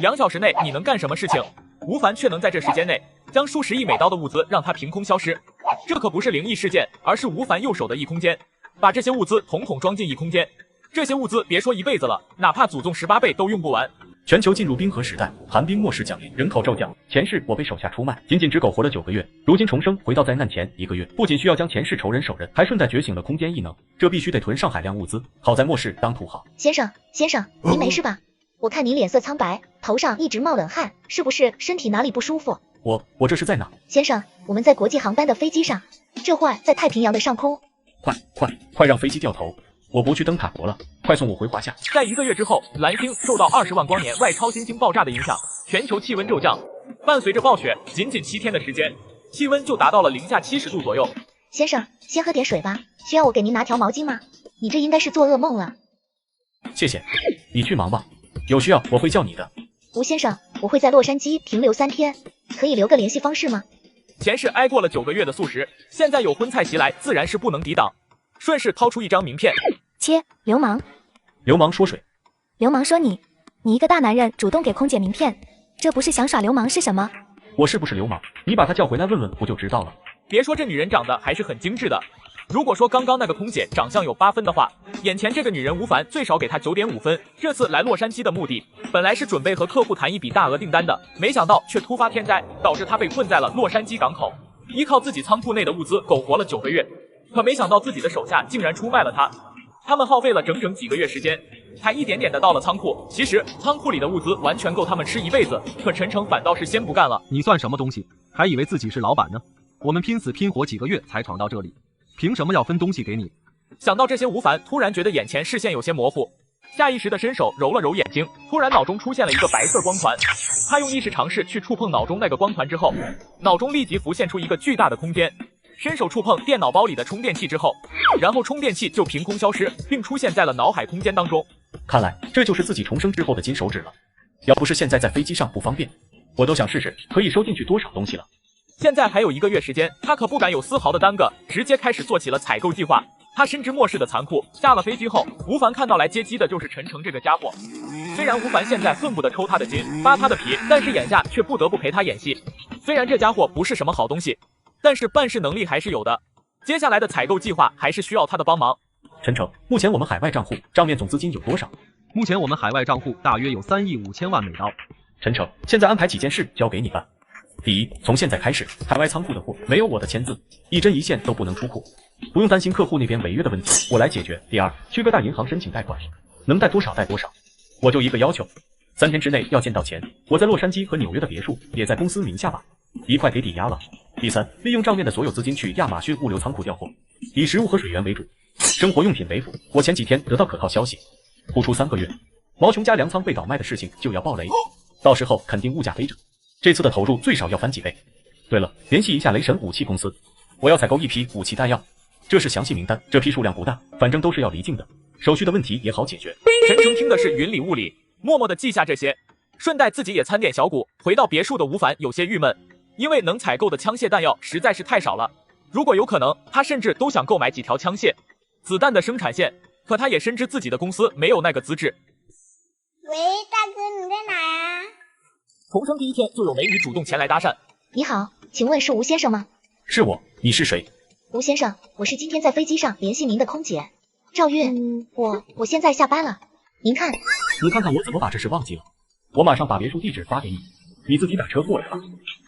2小时内你能干什么事情？吴凡却能在这时间内将数十亿美刀的物资让它凭空消失。这可不是灵异事件，而是吴凡右手的异空间，把这些物资统统装进异空间。这些物资别说一辈子了，哪怕祖宗18辈都用不完。全球进入冰河时代，寒冰末世降临，人口骤降。前世我被手下出卖，仅仅只苟活了9个月，如今重生回到灾难前1个月，不仅需要将前世仇人手刃，还顺带觉醒了空间异能，这必须得囤上海量物资。好在末世当土豪。先生，您没事吧？我看您脸色苍白，头上一直冒冷汗，是不是身体哪里不舒服？我这是在哪？先生，我们在国际航班的飞机上，这会儿在太平洋的上空。快让飞机掉头！我不去灯塔国了，快送我回华夏。在1个月之后，蓝星受到20万光年外超新星爆炸的影响，全球气温骤降，伴随着暴雪，仅7天的时间，气温就达到了零下70度左右。先生，先喝点水吧，需要我给您拿条毛巾吗？你这应该是做噩梦了。谢谢，你去忙吧，有需要我会叫你的。吴先生，我会在洛杉矶停留3天，可以留个联系方式吗？前世挨过了9个月的素食，现在有荤菜袭来，自然是不能抵挡。顺势掏出一张名片，切，流氓！流氓说水。流氓说你一个大男人主动给空姐名片，这不是想耍流氓是什么？我是不是流氓？你把她叫回来问问不就知道了。别说这女人长得还是很精致的，如果说刚刚那个空姐长相有8分的话，眼前这个女人吴凡最少给她9.5分。这次来洛杉矶的目的本来是准备和客户谈一笔大额订单的，没想到却突发天灾，导致她被困在了洛杉矶港口，依靠自己仓库内的物资苟活了9个月。可没想到自己的手下竟然出卖了他，他们耗费了整整几个月时间，才一点点的到了仓库。其实仓库里的物资完全够他们吃一辈子，可陈诚反倒是先不干了。你算什么东西？还以为自己是老板呢？我们拼死拼活几个月才闯到这里，凭什么要分东西给你？想到这些，吴凡突然觉得眼前视线有些模糊，下意识的伸手揉了揉眼睛，突然脑中出现了一个白色光团。他用意识尝试去触碰脑中那个光团之后，脑中立即浮现出一个巨大的空间。伸手触碰电脑包里的充电器之后，然后充电器就凭空消失，并出现在了脑海空间当中。看来这就是自己重生之后的金手指了。要不是现在在飞机上不方便，我都想试试可以收进去多少东西了。现在还有1个月时间，他可不敢有丝毫的耽搁，直接开始做起了采购计划。他深知末世的残酷，下了飞机后，吴凡看到来接机的就是陈诚这个家伙。虽然吴凡现在恨不得抽他的筋，扒他的皮，但是眼下却不得不陪他演戏。虽然这家伙不是什么好东西，但是办事能力还是有的，接下来的采购计划还是需要他的帮忙。陈诚，目前我们海外账户账面总资金有多少？目前我们海外账户大约有3亿5千万美刀。陈诚，现在安排几件事交给你办。第一，从现在开始，海外仓库的货没有我的签字，一针一线都不能出库，不用担心客户那边违约的问题，我来解决。第二，去各大银行申请贷款，能贷多少贷多少。我就一个要求，3天之内要见到钱。我在洛杉矶和纽约的别墅也在公司名下吧，一块给抵押了。第三，利用账面的所有资金去亚马逊物流仓库调货，以食物和水源为主，生活用品为辅。我前几天得到可靠消息，不出3个月，毛琼家粮仓被倒卖的事情就要爆雷，到时候肯定物价飞涨。这次的投入最少要翻几倍。对了，联系一下雷神武器公司，我要采购一批武器弹药，这是详细名单，这批数量不大，反正都是要离境的，手续的问题也好解决。陈诚听的是云里雾里，默默地记下这些，顺带自己也参点小股。回到别墅的吴凡有些郁闷，因为能采购的枪械弹药实在是太少了，如果有可能，他甚至都想购买几条枪械、子弹的生产线，可他也深知自己的公司没有那个资质。喂，大哥，你在哪呀？重生第1天就有美女主动前来搭讪。你好，请问是吴先生吗？是我，你是谁？吴先生，我是今天在飞机上联系您的空姐赵韵，我现在下班了，您看。你看看我怎么把这事忘记了，我马上把别墅地址发给你，你自己打车过来吧。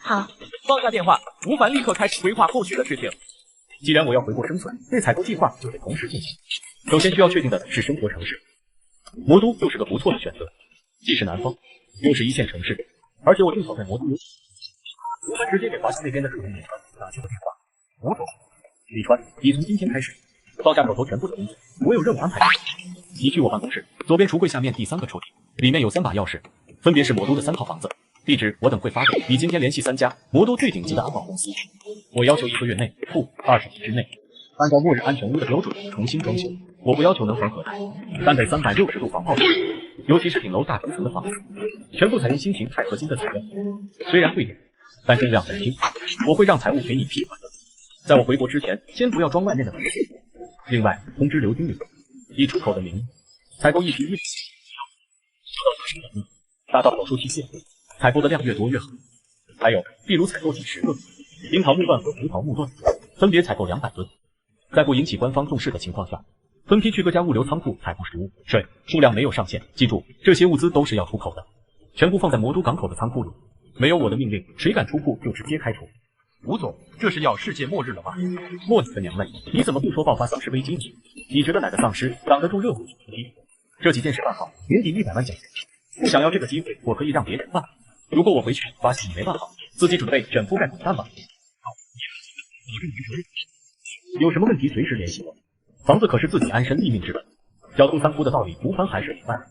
好。放下电话，吴凡立刻开始规划后续的事情。既然我要回国生存，这采购计划就得同时进行。首先需要确定的是生活城市，魔都就是个不错的选择，既是南方，又是1线城市，而且我正好在魔都有。吴凡直接给华夏那边的主任李川打去了电话。吴总，李川，你从今天开始放下手头全部的工作，我有任务安排你。你去我办公室左边橱柜下面第3个抽屉，里面有3把钥匙，分别是魔都的3套房子，地址我等会发给你。今天联系3家魔都最顶级的安保公司，我要求1个月内不20天之内，按照末日安全屋的标准重新装修。我不要求能缝合台，但得360度防爆，尤其是顶楼大平层的房子，全部采用新型钛合金的材料，虽然贵点，但重量很轻，我会让财务给你批款的。在我回国之前，先不要装外面的门。另外，通知刘经理，一出口的名义，采购一批医疗，收到发生的达到手术期限，采购的量越多越好。还有，例如采购几10个樱桃木段和葡萄木段，分别采购200吨，在不引起官方重视的情况下，分批去各家物流仓库采购食物。水数量没有上限，记住，这些物资都是要出口的，全部放在魔都港口的仓库里。没有我的命令，谁敢出库就直接开除。吴总，这是要世界末日了吗？莫你个娘嘞！你怎么不说爆发丧尸危机呢？你觉得哪个丧尸挡得住热乎气？这几件事办好，年底100万奖金。不想要这个机会，我可以让别人办。如果我回去发现你没办好，自己准备卷铺盖滚蛋吧。好，有什么问题随时联系我。房子可是自己安身立命之本，交通3夫的道理，吴凡还是明白的，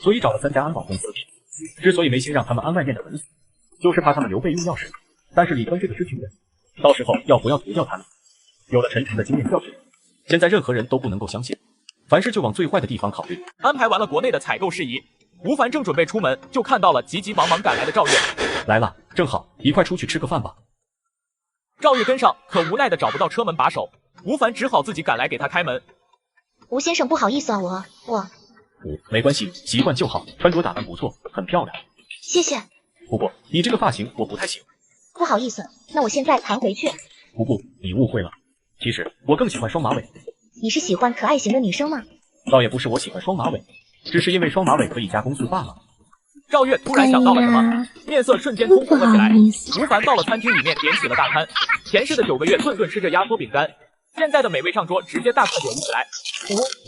所以找了3家安保公司。之所以没先让他们安外面的门锁，就是怕他们留备用钥匙。但是李川这个知情人，到时候要不要毒掉他们？有了陈诚的经验教训，现在任何人都不能够相信，凡事就往最坏的地方考虑。安排完了国内的采购事宜，吴凡正准备出门，就看到了急急忙忙赶来的赵月。来了，正好一块出去吃个饭吧。赵月跟上，可无奈的找不到车门把手，吴凡只好自己赶来给他开门。吴先生，不好意思啊，我没关系，习惯就好。穿着打扮不错，很漂亮。谢谢。不过你这个发型我不太喜欢。不好意思，那我现在弹回去。不，你误会了。其实我更喜欢双马尾。你是喜欢可爱型的女生吗？倒也不是我喜欢双马尾，只是因为双马尾可以加工资罢了。赵月突然想到了什么，面色瞬间通红了起来。吴凡到了餐厅里面，点起了大餐。前世的9个月顿顿吃着压缩饼干，现在的美味上桌，直接大快朵颐起来。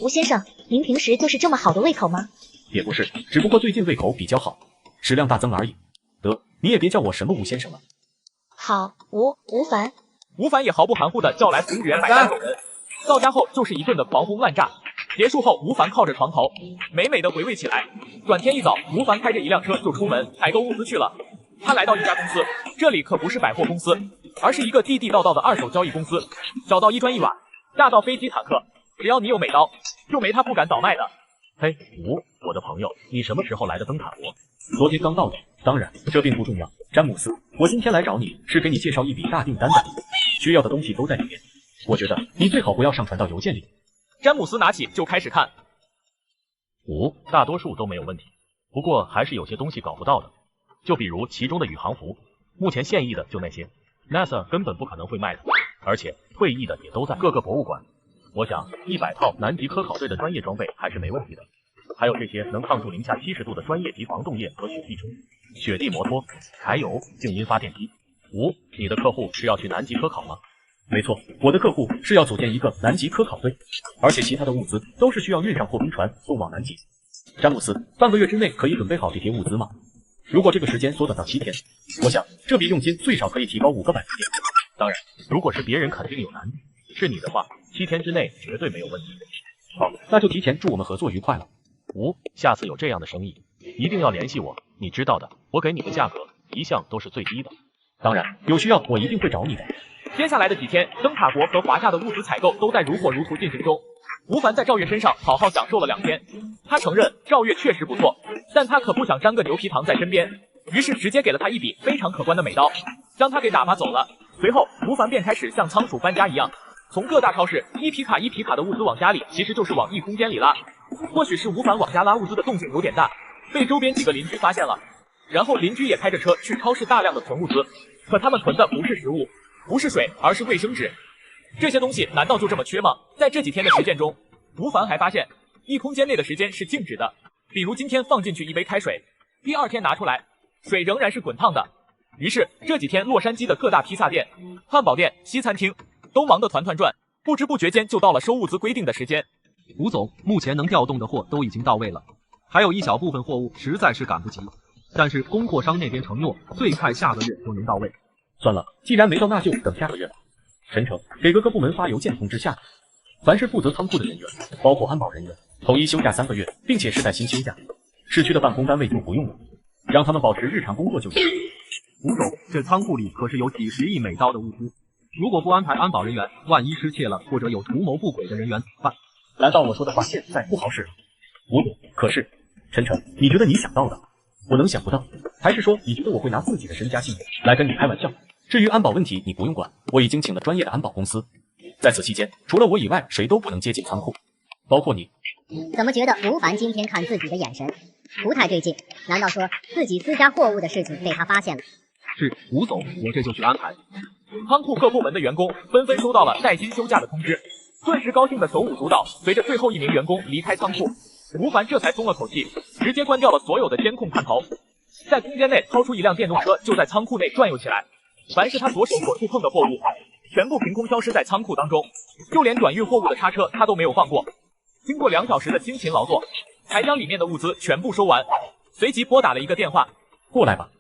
吴先生，您平时就是这么好的胃口吗？也不是，只不过最近胃口比较好，食量大增而已。得，你也别叫我什么吴先生了。好，吴凡。吴凡也毫不含糊的叫来服务员买单走人。到家后就是一顿的狂轰滥炸。结束后，吴凡靠着床头，美美的回味起来。转天一早，吴凡开着一辆车就出门采购物资去了。他来到一家公司，这里可不是百货公司，而是一个地地道道的2手交易公司。小到一砖一瓦，大到飞机坦克，只要你有美刀，就没他不敢倒卖的。嘿，我的朋友，你什么时候来的灯塔国？昨天刚到的。当然，这并不重要。詹姆斯，我今天来找你是给你介绍一笔大订单的，需要的东西都在里面。我觉得你最好不要上传到邮件里。詹姆斯拿起就开始看。大多数都没有问题，不过还是有些东西搞不到的，就比如其中的宇航服，目前现役的就那些 ，NASA 根本不可能会卖的，而且退役的也都在各个博物馆。我想100套南极科考队的专业装备还是没问题的。还有这些能抗住零下70度的专业级防冻液和雪地车、雪地摩托，还有静音发电机。你的客户是要去南极科考吗？没错，我的客户是要组建一个南极科考队，而且其他的物资都是需要运上破冰船送往南极。詹姆斯，半个月之内可以准备好这些物资吗？如果这个时间缩短到7天，我想这笔佣金最少可以提高5个百分点。当然，如果是别人肯定有难度，是你的话，7天之内绝对没有问题。好，那就提前祝我们合作愉快了。下次有这样的生意，一定要联系我，你知道的，我给你的价格一向都是最低的。当然，有需要我一定会找你的。接下来的几天，灯塔国和华夏的物资采购都在如火如荼进行中。吴凡在赵月身上好好享受了2天，他承认赵月确实不错，但他可不想沾个牛皮糖在身边，于是直接给了他一笔非常可观的美刀，将他给打发走了。随后，吴凡便开始像仓鼠搬家一样，从各大超市一皮卡一皮卡的物资往家里，其实就是往异空间里拉。或许是吴凡往家拉物资的动静有点大，被周边几个邻居发现了，然后邻居也开着车去超市大量的囤物资，可他们囤的不是食物，不是水，而是卫生纸。这些东西难道就这么缺吗？在这几天的实践中，吴凡还发现异空间内的时间是静止的，比如今天放进去一杯开水，第2天拿出来，水仍然是滚烫的。于是这几天洛杉矶的各大披萨店、汉堡店、西餐厅都忙得团团转，不知不觉间就到了收物资规定的时间。吴总，目前能调动的货都已经到位了，还有一小部分货物实在是赶不及，但是供货商那边承诺最快下个月就能到位。算了，既然没到，那就等下个月吧。陈诚，给各个部门发邮件通知下，凡是负责仓库的人员，包括安保人员，统一休假3个月，并且是带薪休假。市区的办公单位就不用了，让他们保持日常工作就行。吴总，这仓库里可是有几十亿美刀的物资，如果不安排安保人员，万一失窃了，或者有图谋不轨的人员怎么办？难道我说的话现在不好使了？吴总，可是陈诚，你觉得你想到的，我能想不到？还是说你觉得我会拿自己的身家性命来跟你开玩笑？至于安保问题，你不用管，我已经请了专业的安保公司，在此期间，除了我以外，谁都不能接近仓库，包括你。怎么觉得吴凡今天看自己的眼神不太对劲，难道说自己私家货物的事情被他发现了？是，吴总，我这就去安排。仓库各部门的员工纷纷收到了带薪休假的通知，顿时高兴的手舞足蹈。随着最后一名员工离开仓库，吴凡这才松了口气，直接关掉了所有的监控探头，在空间内掏出一辆电动车，就在仓库内转悠起来。凡是他左手所触碰的货物，全部凭空消失在仓库当中，就连转运货物的叉车他都没有放过。经过2小时的辛勤劳作，才将里面的物资全部收完，随即拨打了一个电话。过来吧。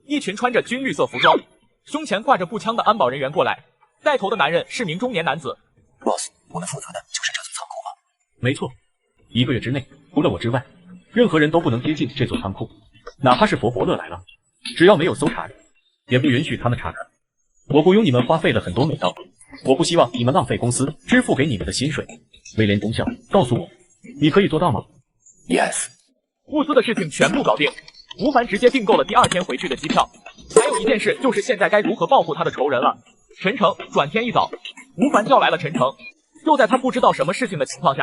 一群穿着军绿色服装，胸前挂着步枪的安保人员过来，带头的男人是名中年男子。Boss， 我们负责的就是这座仓库吗？没错，1个月之内，除了我之外，任何人都不能接近这座仓库，哪怕是佛伯乐来了，只要没有搜查，也不允许他们查看。我雇佣你们花费了很多美刀，我不希望你们浪费公司支付给你们的薪水。威廉中校，告诉我，你可以做到吗？ Yes。物资的事情全部搞定，吴凡直接订购了第2天回去的机票。还有一件事就是现在该如何报复他的仇人了。陈诚，转天一早，吴凡叫来了陈诚，就在他不知道什么事情的情况下，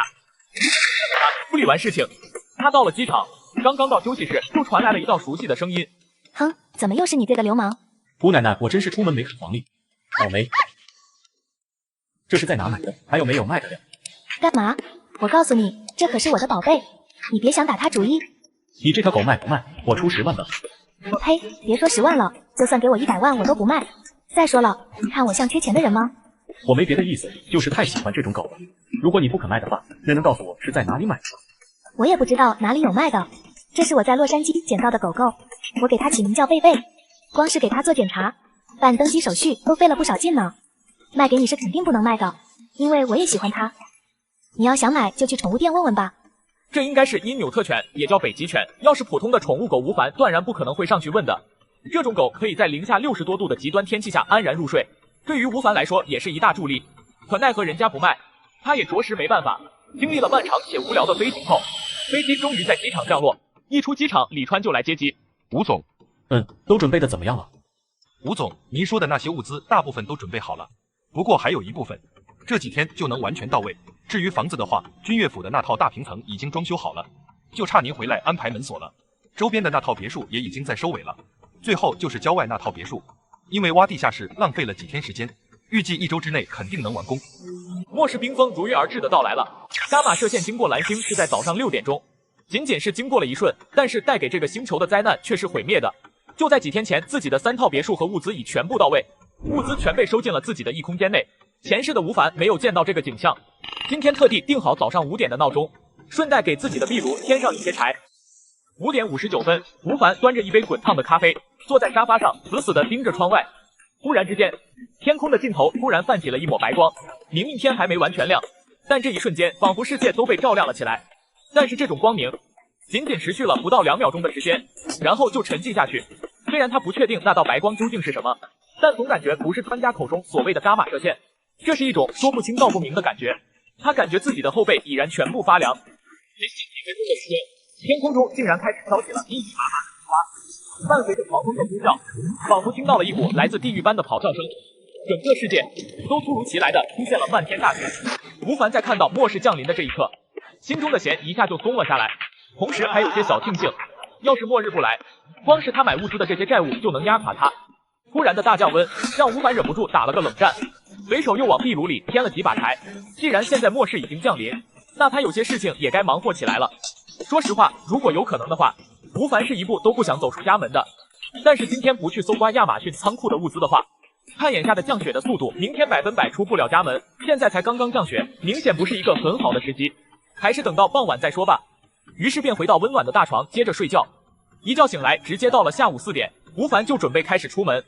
处理完事情，他到了机场，刚刚到休息室，就传来了一道熟悉的声音。哼，怎么又是你这个流氓？姑奶奶，我真是出门没看黄历，倒霉。这是在哪买的？还有没有卖得了？干嘛？我告诉你，这可是我的宝贝，你别想打他主意。你这条狗卖不卖？我出10万的。呸！别说10万了，就算给我100万我都不卖。再说了，你看我像缺钱的人吗？我没别的意思，就是太喜欢这种狗了。如果你不肯卖的话，能告诉我是在哪里买的吗？我也不知道哪里有卖的，这是我在洛杉矶捡到的狗狗，我给它起名叫贝贝。光是给它做检查、办登机手续都费了不少劲呢。卖给你是肯定不能卖的，因为我也喜欢它。你要想买就去宠物店问问吧。这应该是因纽特犬，也叫北极犬。要是普通的宠物狗，吴凡断然不可能会上去问的。这种狗可以在零下60多度的极端天气下安然入睡，对于吴凡来说也是一大助力。可奈何人家不卖，他也着实没办法。经历了漫长且无聊的飞行后，飞机终于在机场降落。一出机场，李川就来接机。吴总，都准备的怎么样了？吴总，您说的那些物资大部分都准备好了，不过还有一部分，这几天就能完全到位。至于房子的话，君悦府的那套大平层已经装修好了，就差您回来安排门锁了。周边的那套别墅也已经在收尾了，最后就是郊外那套别墅，因为挖地下室浪费了几天时间，预计1周之内肯定能完工。末世冰封如约而至的到来了，伽马射线经过蓝星是在早上6点钟，仅仅是经过了一瞬，但是带给这个星球的灾难却是毁灭的。就在几天前，自己的3套别墅和物资已全部到位，物资全被收进了自己的异空间内。前世的吴凡没有见到这个景象，今天特地定好早上5点的闹钟，顺带给自己的壁炉添上一些柴。5点59分，吴凡端着一杯滚烫的咖啡，坐在沙发上，死死地盯着窗外。忽然之间，天空的尽头突然泛起了一抹白光，明明天还没完全亮，但这一瞬间仿佛世界都被照亮了起来。但是这种光明仅仅持续了不到2秒钟的时间，然后就沉寂下去。虽然他不确定那道白光究竟是什么，但总感觉不是专家口中所谓的伽马射线，这是一种说不清道不明的感觉。他感觉自己的后背已然全部发凉。仅仅几分钟的时间，天空中竟然开始飘起了密密麻麻的雪花，伴随着狂风的呼啸，仿佛听到了一股来自地狱般的咆哮声。整个世界都突如其来的出现了漫天大雪。吴凡在看到末世降临的这一刻，心中的弦一下就松了下来，同时还有些小庆幸，要是末日不来，光是他买物资的这些债务就能压垮他。突然的大降温让吴凡忍不住打了个冷战，随手又往壁炉里添了几把柴。既然现在末世已经降临，那他有些事情也该忙活起来了。说实话，如果有可能的话，吴凡是一步都不想走出家门的。但是今天不去搜刮亚马逊仓库的物资的话，看眼下的降雪的速度，明天100%出不了家门。现在才刚刚降雪，明显不是一个很好的时机，还是等到傍晚再说吧。于是便回到温暖的大床，接着睡觉。一觉醒来，直接到了下午4点，吴凡就准备开始出门。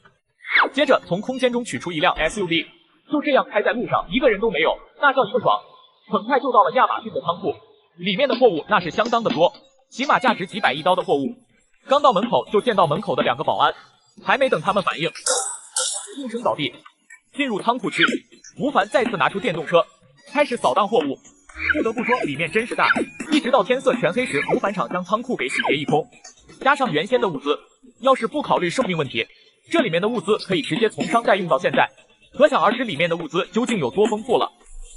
接着从空间中取出一辆 SUV， 就这样开在路上，一个人都没有，那叫一个爽。很快就到了亚马逊的仓库，里面的货物那是相当的多，起码价值几百亿刀的货物。刚到门口就见到门口的2个保安，还没等他们反应，应声倒地。进入仓库区，吴凡再次拿出电动车，开始扫荡货物。不得不说，里面真是大，一直到天色全黑时，吴凡厂将仓库给洗劫一空。加上原先的物资，要是不考虑寿命问题，这里面的物资可以直接从商代用到现在，可想而知里面的物资究竟有多丰富了。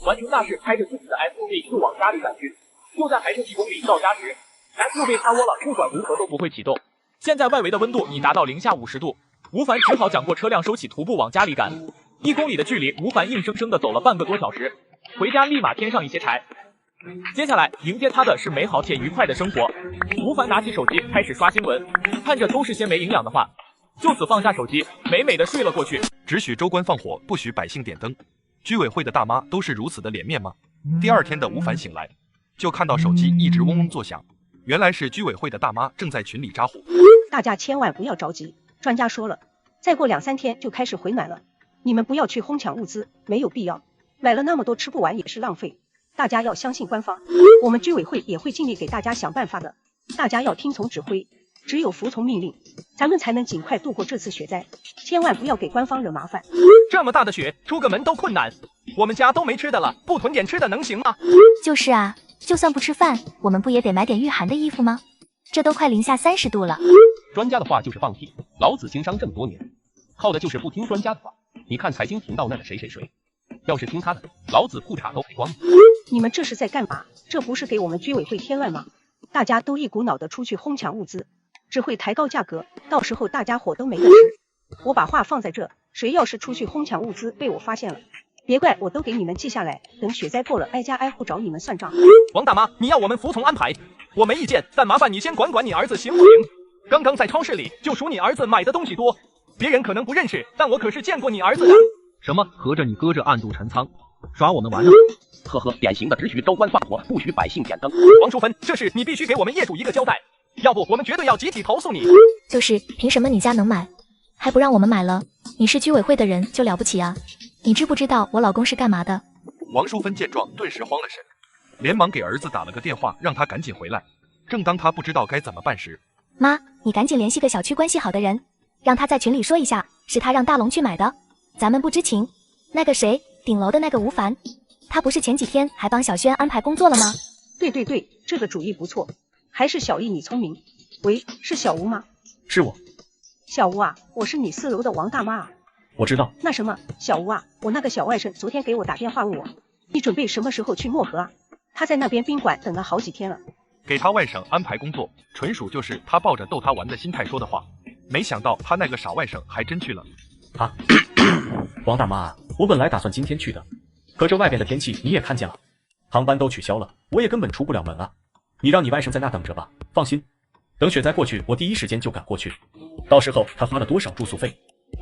完成大事，开着自己的 SUV 就往家里赶去。就在还剩1公里到家时，又被趴窝了，不管如何都不会启动。现在外围的温度已达到零下50度，吴凡只好讲过车辆收起徒步往家里赶。1公里的距离，吴凡硬生生的走了半个多小时，回家立马添上一些柴。接下来迎接他的是美好且愉快的生活。吴凡拿起手机开始刷新闻，看着都是些没营养的话，就此放下手机，美美的睡了过去。只许州官放火，不许百姓点灯。居委会的大妈都是如此的脸面吗？第二天的吴凡醒来，就看到手机一直嗡嗡作响，原来是居委会的大妈正在群里扎虎。大家千万不要着急，专家说了，再过2、3天就开始回暖了，你们不要去哄抢物资，没有必要，买了那么多吃不完也是浪费。大家要相信官方，我们居委会也会尽力给大家想办法的，大家要听从指挥，只有服从命令，咱们才能尽快度过这次雪灾，千万不要给官方惹麻烦。这么大的雪，出个门都困难，我们家都没吃的了，不囤点吃的能行吗？就是啊，就算不吃饭，我们不也得买点御寒的衣服吗？这都快零下30度了。专家的话就是放屁，老子经商这么多年，靠的就是不听专家的话。你看财经频道那个谁，要是听他的，老子裤衩都赔光了。你们这是在干嘛？这不是给我们居委会添乱吗？大家都一股脑的出去哄抢物资，只会抬高价格，到时候大家伙都没得吃。我把话放在这，谁要是出去哄抢物资被我发现了，别怪我都给你们记下来，等雪灾过了挨家挨户找你们算账。王大妈，你要我们服从安排，我没意见，但麻烦你先管管你儿子行不行？刚刚在超市里就数你儿子买的东西多，别人可能不认识，但我可是见过你儿子的。什么？合着你搁着暗度陈仓，耍我们玩呢？呵呵，典型的只许州官放火，不许百姓点灯。王淑芬，这事你必须给我们业主一个交代，要不我们绝对要集体投诉你。就是凭什么你家能买，还不让我们买了？你是居委会的人就了不起啊？你知不知道我老公是干嘛的？王淑芬见状顿时慌了神，连忙给儿子打了个电话，让他赶紧回来。正当他不知道该怎么办时，妈，你赶紧联系个小区关系好的人，让他在群里说一下，是他让大龙去买的，咱们不知情。那个谁，顶楼的那个吴凡，他不是前几天还帮小轩安排工作了吗？对，这个主意不错，还是小丽你聪明。喂，是小吴吗？是我。小吴啊，我是你4楼的王大妈啊。我知道。那什么，小吴啊，我那个小外甥昨天给我打电话问我，你准备什么时候去漠河啊？他在那边宾馆等了好几天了。给他外甥安排工作，纯属就是他抱着逗他玩的心态说的话，没想到他那个傻外甥还真去了。啊，王大妈，我本来打算今天去的，可这外边的天气你也看见了，航班都取消了，我也根本出不了门啊。你让你外甥在那等着吧，放心，等雪灾过去，我第一时间就赶过去。到时候他花了多少住宿费，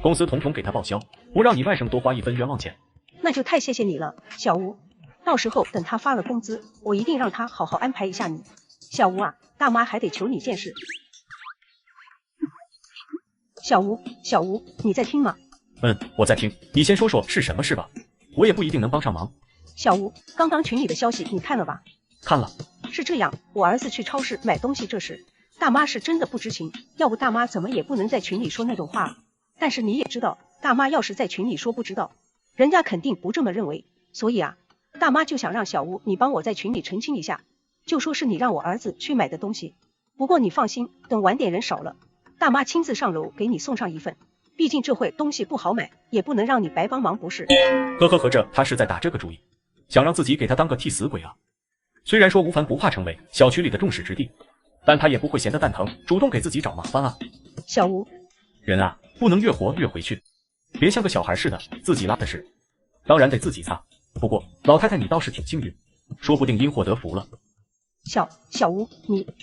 公司统统给他报销，不让你外甥多花一分冤枉钱。那就太谢谢你了，小吴。到时候等他发了工资，我一定让他好好安排一下你。小吴啊，大妈还得求你件事。小吴，你在听吗？我在听，你先说说是什么事吧，我也不一定能帮上忙。小吴，刚刚群里的消息你看了吧？看了。是这样，我儿子去超市买东西这事，大妈是真的不知情，要不大妈怎么也不能在群里说那种话了。但是你也知道，大妈要是在群里说不知道，人家肯定不这么认为，所以啊，大妈就想让小吴你帮我在群里澄清一下，就说是你让我儿子去买的东西。不过你放心，等晚点人少了，大妈亲自上楼给你送上一份，毕竟这会东西不好买，也不能让你白帮忙不是？合着他是在打这个主意，想让自己给他当个替死鬼啊。虽然说吴凡不怕成为小区里的众矢之的，但他也不会闲得蛋疼，主动给自己找麻烦啊。小吴，人啊，不能越活越回去，别像个小孩似的，自己拉的屎当然得自己擦。不过老太太你倒是挺幸运，说不定因祸得福了。小吴，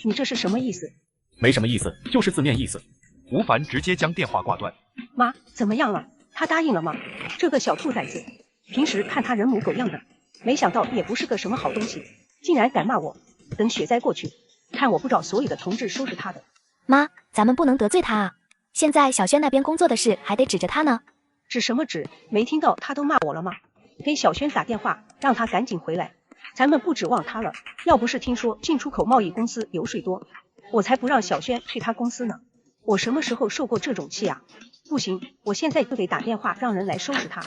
你这是什么意思？没什么意思，就是字面意思。吴凡直接将电话挂断。妈，怎么样了？他答应了吗？这个小兔崽子，平时看他人模狗样的，没想到也不是个什么好东西，竟然敢骂我。等雪灾过去，看我不找所有的同志收拾他的。妈，咱们不能得罪他啊，现在小轩那边工作的事还得指着他呢。指什么指？没听到他都骂我了吗？给小轩打电话，让他赶紧回来，咱们不指望他了。要不是听说进出口贸易公司油税多，我才不让小轩去他公司呢。我什么时候受过这种气啊？不行，我现在就得打电话让人来收拾他。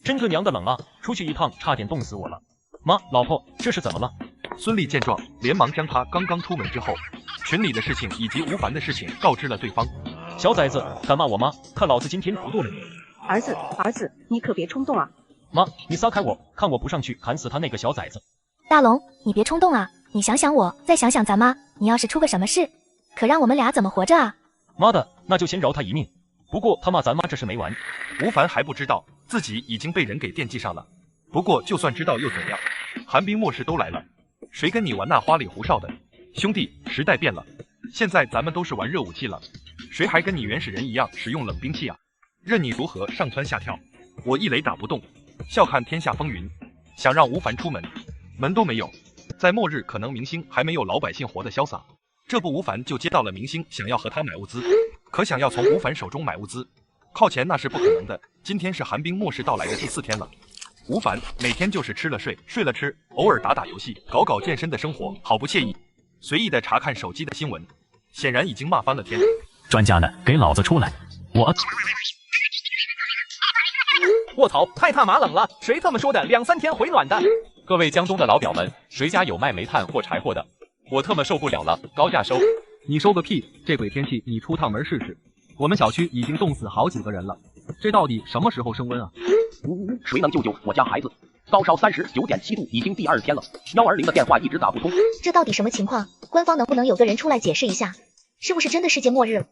真他娘的冷啊！出去一趟差点冻死我了。妈，老婆，这是怎么了？孙俪见状，连忙将他刚刚出门之后群里的事情以及吴凡的事情告知了对方。小崽子，敢骂我妈，看老子今天不剁了你！儿子，你可别冲动啊！妈，你撒开我，看我不上去砍死他那个小崽子！大龙，你别冲动啊，你想想我，再想想咱妈，你要是出个什么事，可让我们俩怎么活着啊？妈的，那就先饶他一命。不过他骂咱妈这事没完。吴凡还不知道自己已经被人给惦记上了。不过就算知道又怎样？寒冰末世都来了，谁跟你玩那花里胡哨的？兄弟，时代变了，现在咱们都是玩热武器了，谁还跟你原始人一样使用冷兵器啊？任你如何上蹿下跳，我一雷打不动。笑看天下风云，想让吴凡出门，门都没有。在末日，可能明星还没有老百姓活得潇洒。这不，吴凡就接到了明星想要和他买物资，可想要从吴凡手中买物资，靠钱那是不可能的。今天是寒冰末世到来的第4天了，吴凡每天就是吃了睡，睡了吃，偶尔打打游戏，搞搞健身的生活，好不惬意。随意的查看手机的新闻，显然已经骂翻了天。专家呢？给老子出来！卧槽，太他妈冷了！谁他妈说的2、3天回暖的？各位江东的老表们，谁家有卖煤炭或柴火的？我特么受不了了，高价收！你收个屁！这鬼天气你出趟门试试。我们小区已经冻死好几个人了，这到底什么时候升温啊？谁能救救我家孩子？高烧39.7度，已经第2天了，120的电话一直打不通。这到底什么情况？官方能不能有个人出来解释一下？是不是真的世界末日了？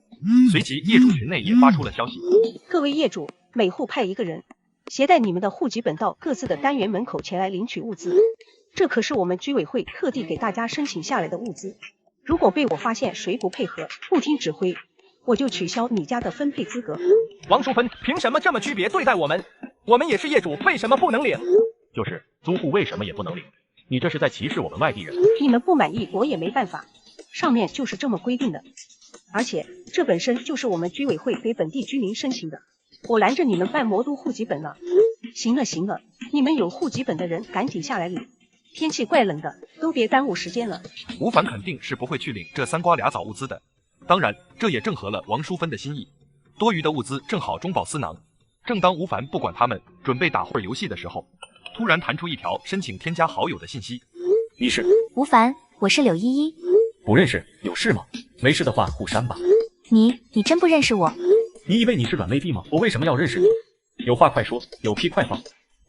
随即业主群内也发出了消息。各位业主，每户派1个人，携带你们的户籍本到各自的单元门口前来领取物资。这可是我们居委会特地给大家申请下来的物资。如果被我发现谁不配合、不听指挥，我就取消你家的分配资格。王淑芬，凭什么这么区别对待我们？我们也是业主，为什么不能领？就是租户为什么也不能领？你这是在歧视我们外地人。你们不满意，我也没办法，上面就是这么规定的。而且这本身就是我们居委会给本地居民申请的，我拦着你们办魔都户籍本了。行了行了，你们有户籍本的人赶紧下来领。天气怪冷的，都别耽误时间了。吴凡肯定是不会去领这3瓜俩枣物资的，当然这也正合了王淑芬的心意。多余的物资正好中饱私囊。正当吴凡不管他们，准备打会儿游戏的时候，突然弹出一条申请添加好友的信息。你是？吴凡，我是柳依依。不认识，有事吗？没事的话互删吧。你真不认识我？你以为你是软妹币吗？我为什么要认识你？有话快说，有屁快放。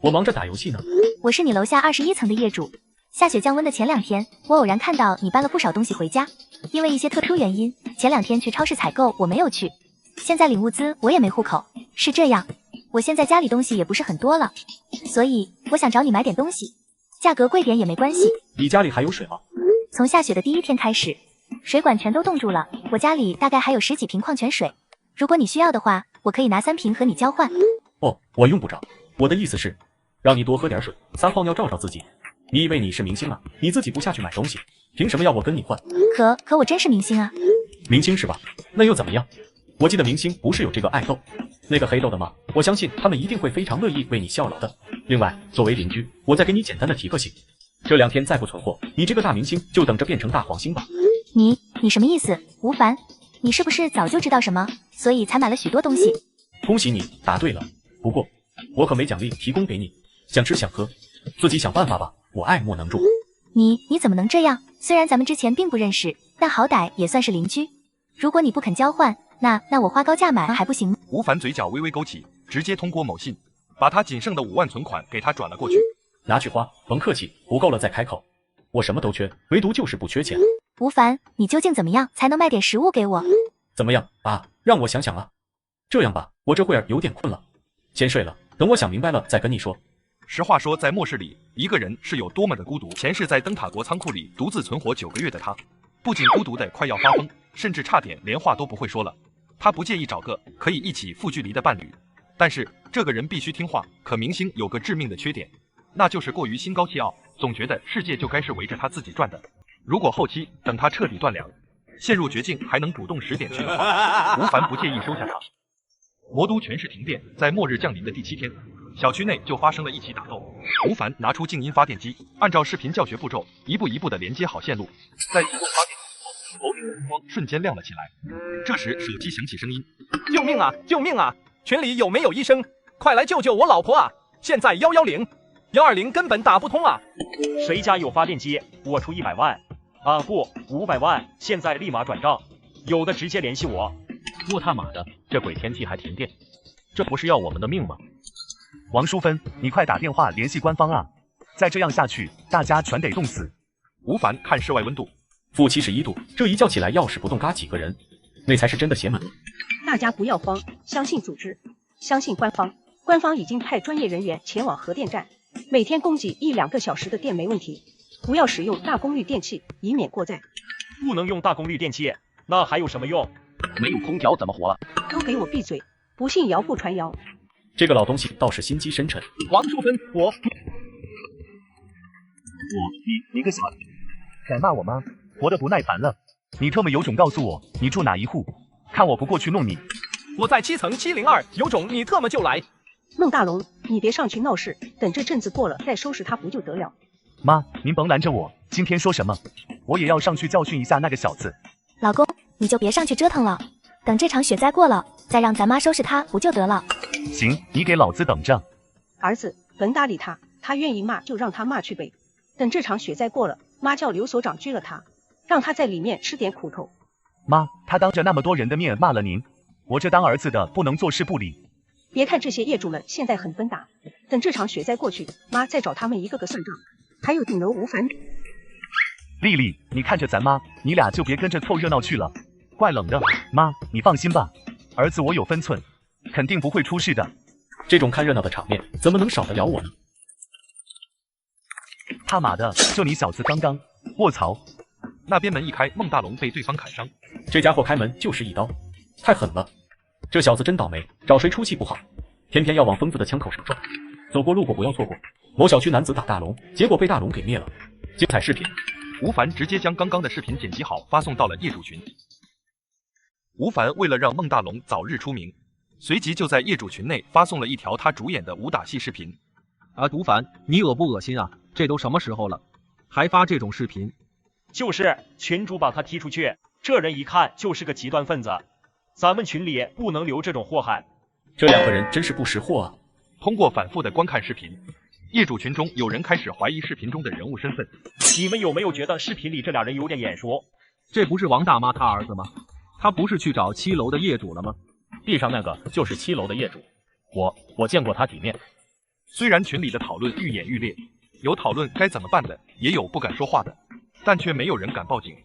我忙着打游戏呢。我是你楼下21层的业主。下雪降温的前2天，我偶然看到你搬了不少东西回家，因为一些特殊原因，前2天去超市采购我没有去。现在领物资我也没户口，是这样。我现在家里东西也不是很多了，所以我想找你买点东西，价格贵点也没关系。你家里还有水吗？从下雪的第1天开始，水管全都冻住了，我家里大概还有10几瓶矿泉水。如果你需要的话，我可以拿3瓶和你交换。哦，我用不着。我的意思是，让你多喝点水，撒泡尿照照自己。你以为你是明星啊？你自己不下去买东西，凭什么要我跟你换？可我真是明星啊！明星是吧？那又怎么样？我记得明星不是有这个爱豆，那个黑豆的吗？我相信他们一定会非常乐意为你效劳的。另外，作为邻居，我再给你简单的提个醒，这2天再不存货，你这个大明星就等着变成大黄星吧。你什么意思？吴凡，你是不是早就知道什么，所以才买了许多东西？恭喜你答对了，不过我可没奖励提供给你，想吃想喝，自己想办法吧，我爱莫能助。你怎么能这样？虽然咱们之前并不认识，但好歹也算是邻居。如果你不肯交换，那我花高价买还不行吗？吴凡嘴角微微勾起，直接通过某信把他仅剩的5万存款给他转了过去。拿去花，甭客气，不够了再开口。我什么都缺，唯独就是不缺钱。吴凡，你究竟怎么样才能卖点食物给我？怎么样啊？让我想想啊。这样吧，我这会儿有点困了，先睡了，等我想明白了再跟你说。实话说，在末世里，一个人是有多么的孤独。前世在灯塔国仓库里独自存活9个月的他，不仅孤独的快要发疯，甚至差点连话都不会说了。他不介意找个可以一起负距离的伴侣，但是这个人必须听话。可明星有个致命的缺点，那就是过于心高气傲，总觉得世界就该是围着他自己转的。如果后期等他彻底断粮，陷入绝境还能主动使点去的话，吴凡不介意收下他。魔都全市停电，在末日降临的第7天，小区内就发生了一起打斗。吴凡拿出静音发电机，按照视频教学步骤，一步一步地连接好线路。在启动发电机后，头顶的灯光瞬间亮了起来。这时手机响起声音：“救命啊！救命啊！群里有没有医生？快来救救我老婆啊！现在110，120根本打不通啊！谁家有发电机？我出100万啊，不，500万，现在立马转账，有的直接联系我。”我他妈的，这鬼天气还停电，这不是要我们的命吗？王淑芬，你快打电话联系官方啊！再这样下去，大家全得冻死。吴凡看室外温度， -71度，这一觉起来要是不动嘎几个人，那才是真的邪门。大家不要慌，相信组织，相信官方。官方已经派专业人员前往核电站，每天供给1-2个小时的电没问题。不要使用大功率电器，以免过载。不能用大功率电器，那还有什么用？没有空调怎么活了？都给我闭嘴！不信谣不传谣。这个老东西倒是心机深沉。王淑芬，你个小，敢骂我吗？活得不耐烦了，你特么有种告诉我你住哪一户，看我不过去弄你。我在7层702，有种你特么就来。孟大龙，你别上去闹事，等这阵子过了再收拾他不就得了？妈，您甭拦着我，今天说什么，我也要上去教训一下那个小子。老公，你就别上去折腾了，等这场雪灾过了，再让咱妈收拾他不就得了？行，你给老子等着。儿子，甭搭理他，他愿意骂就让他骂去呗。等这场雪灾过了，妈叫刘所长拘了他，让他在里面吃点苦头。妈，他当着那么多人的面骂了您，我这当儿子的不能坐视不理。别看这些业主们现在很奔打，等这场雪灾过去，妈再找他们一个个算账。还有顶楼吴凡，丽丽，你看着咱妈，你俩就别跟着凑热闹去了，怪冷的。妈，你放心吧，儿子我有分寸，肯定不会出事的。这种看热闹的场面，怎么能少得了我呢？他妈的，就你小子刚刚，卧槽！那边门一开，孟大龙被对方砍伤，这家伙开门就是一刀，太狠了！这小子真倒霉，找谁出气不好，偏偏要往疯子的枪口上撞。走过路过不要错过。某小区男子打大龙，结果被大龙给灭了。精彩视频，吴凡直接将刚刚的视频剪辑好，发送到了业主群。吴凡为了让孟大龙早日出名，随即就在业主群内发送了一条他主演的武打戏视频。吴凡，你恶不恶心啊？这都什么时候了，还发这种视频？就是群主把他踢出去，这人一看就是个极端分子，咱们群里不能留这种祸害。这两个人真是不识货啊！通过反复的观看视频，业主群中有人开始怀疑视频中的人物身份。你们有没有觉得视频里这俩人有点眼熟？这不是王大妈她儿子吗？他不是去找7楼的业主了吗？地上那个就是7楼的业主，我见过他几面。虽然群里的讨论愈演愈烈，有讨论该怎么办的，也有不敢说话的，但却没有人敢报警。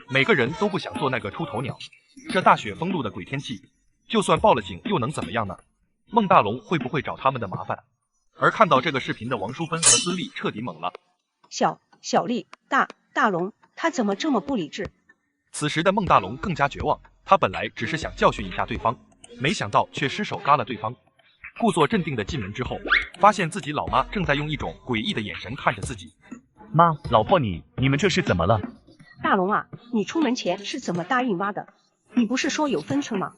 每个人都不想做那个出头鸟。这大雪封路的鬼天气，就算报了警又能怎么样呢？孟大龙会不会找他们的麻烦？而看到这个视频的王淑芬和孙俪彻底懵了。小丽，大龙，他怎么这么不理智？此时的孟大龙更加绝望，他本来只是想教训一下对方，没想到却失手嘎了对方。故作镇定的进门之后，发现自己老妈正在用一种诡异的眼神看着自己。妈，老婆你们这是怎么了？大龙啊，你出门前是怎么答应妈的？你不是说有分寸吗？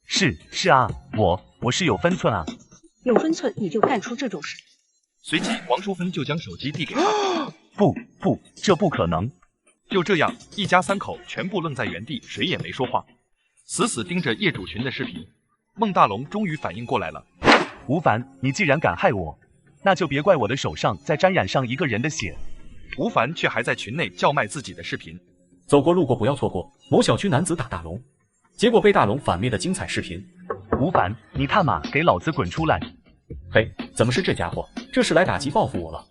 是啊，我是有分寸啊。有分寸你就干出这种事。随即王淑芬就将手机递给他。不，这不可能。就这样，一家3口全部愣在原地，谁也没说话，死死盯着业主群的视频。孟大龙终于反应过来了。吴凡，你既然敢害我，那就别怪我的手上再沾染上一个人的血。吴凡却还在群内叫卖自己的视频。走过路过不要错过，某小区男子打大龙，结果被大龙反灭的精彩视频。吴凡，你他妈给老子滚出来！嘿，怎么是这家伙？这是来打击报复我了？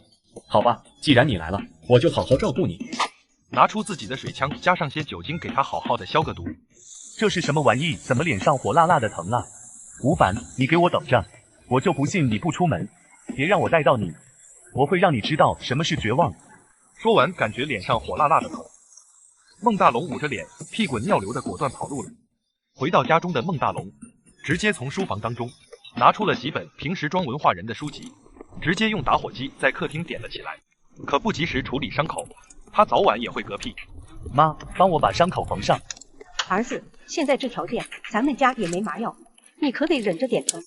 好吧，既然你来了，我就好好照顾你。拿出自己的水枪，加上些酒精，给他好好的消个毒。这是什么玩意？怎么脸上火辣辣的疼啊？吴凡，你给我等着，我就不信你不出门，别让我带到你，我会让你知道什么是绝望。说完，感觉脸上火辣辣的疼。孟大龙捂着脸，屁滚尿流的果断跑路了。回到家中的孟大龙，直接从书房当中拿出了几本平时装文化人的书籍，直接用打火机在客厅点了起来。可不及时处理伤口，他早晚也会嗝屁。妈，帮我把伤口缝上。儿子，现在这条件，咱们家也没麻药，你可得忍着点疼。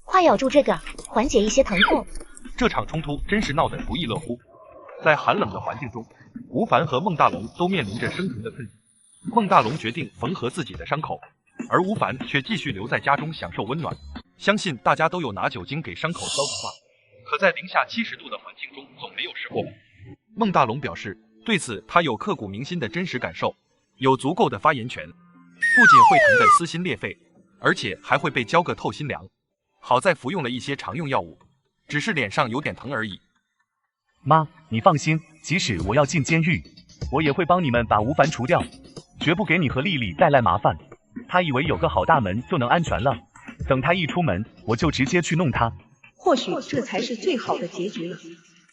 快咬住这个，缓解一些疼痛。这场冲突真是闹得不亦乐乎。在寒冷的环境中，吴凡和孟大龙都面临着生存的困境。孟大龙决定缝合自己的伤口，而吴凡却继续留在家中享受温暖。相信大家都有拿酒精给伤口消毒吧，可在零下70度的环境中，总没有试过吧？孟大龙表示，对此他有刻骨铭心的真实感受，有足够的发言权。不仅会疼得撕心裂肺，而且还会被浇个透心凉。好在服用了一些常用药物，只是脸上有点疼而已。妈，你放心，即使我要进监狱，我也会帮你们把吴凡除掉，绝不给你和丽丽带来麻烦。他以为有个好大门就能安全了，等他一出门，我就直接去弄他。或许这才是最好的结局了。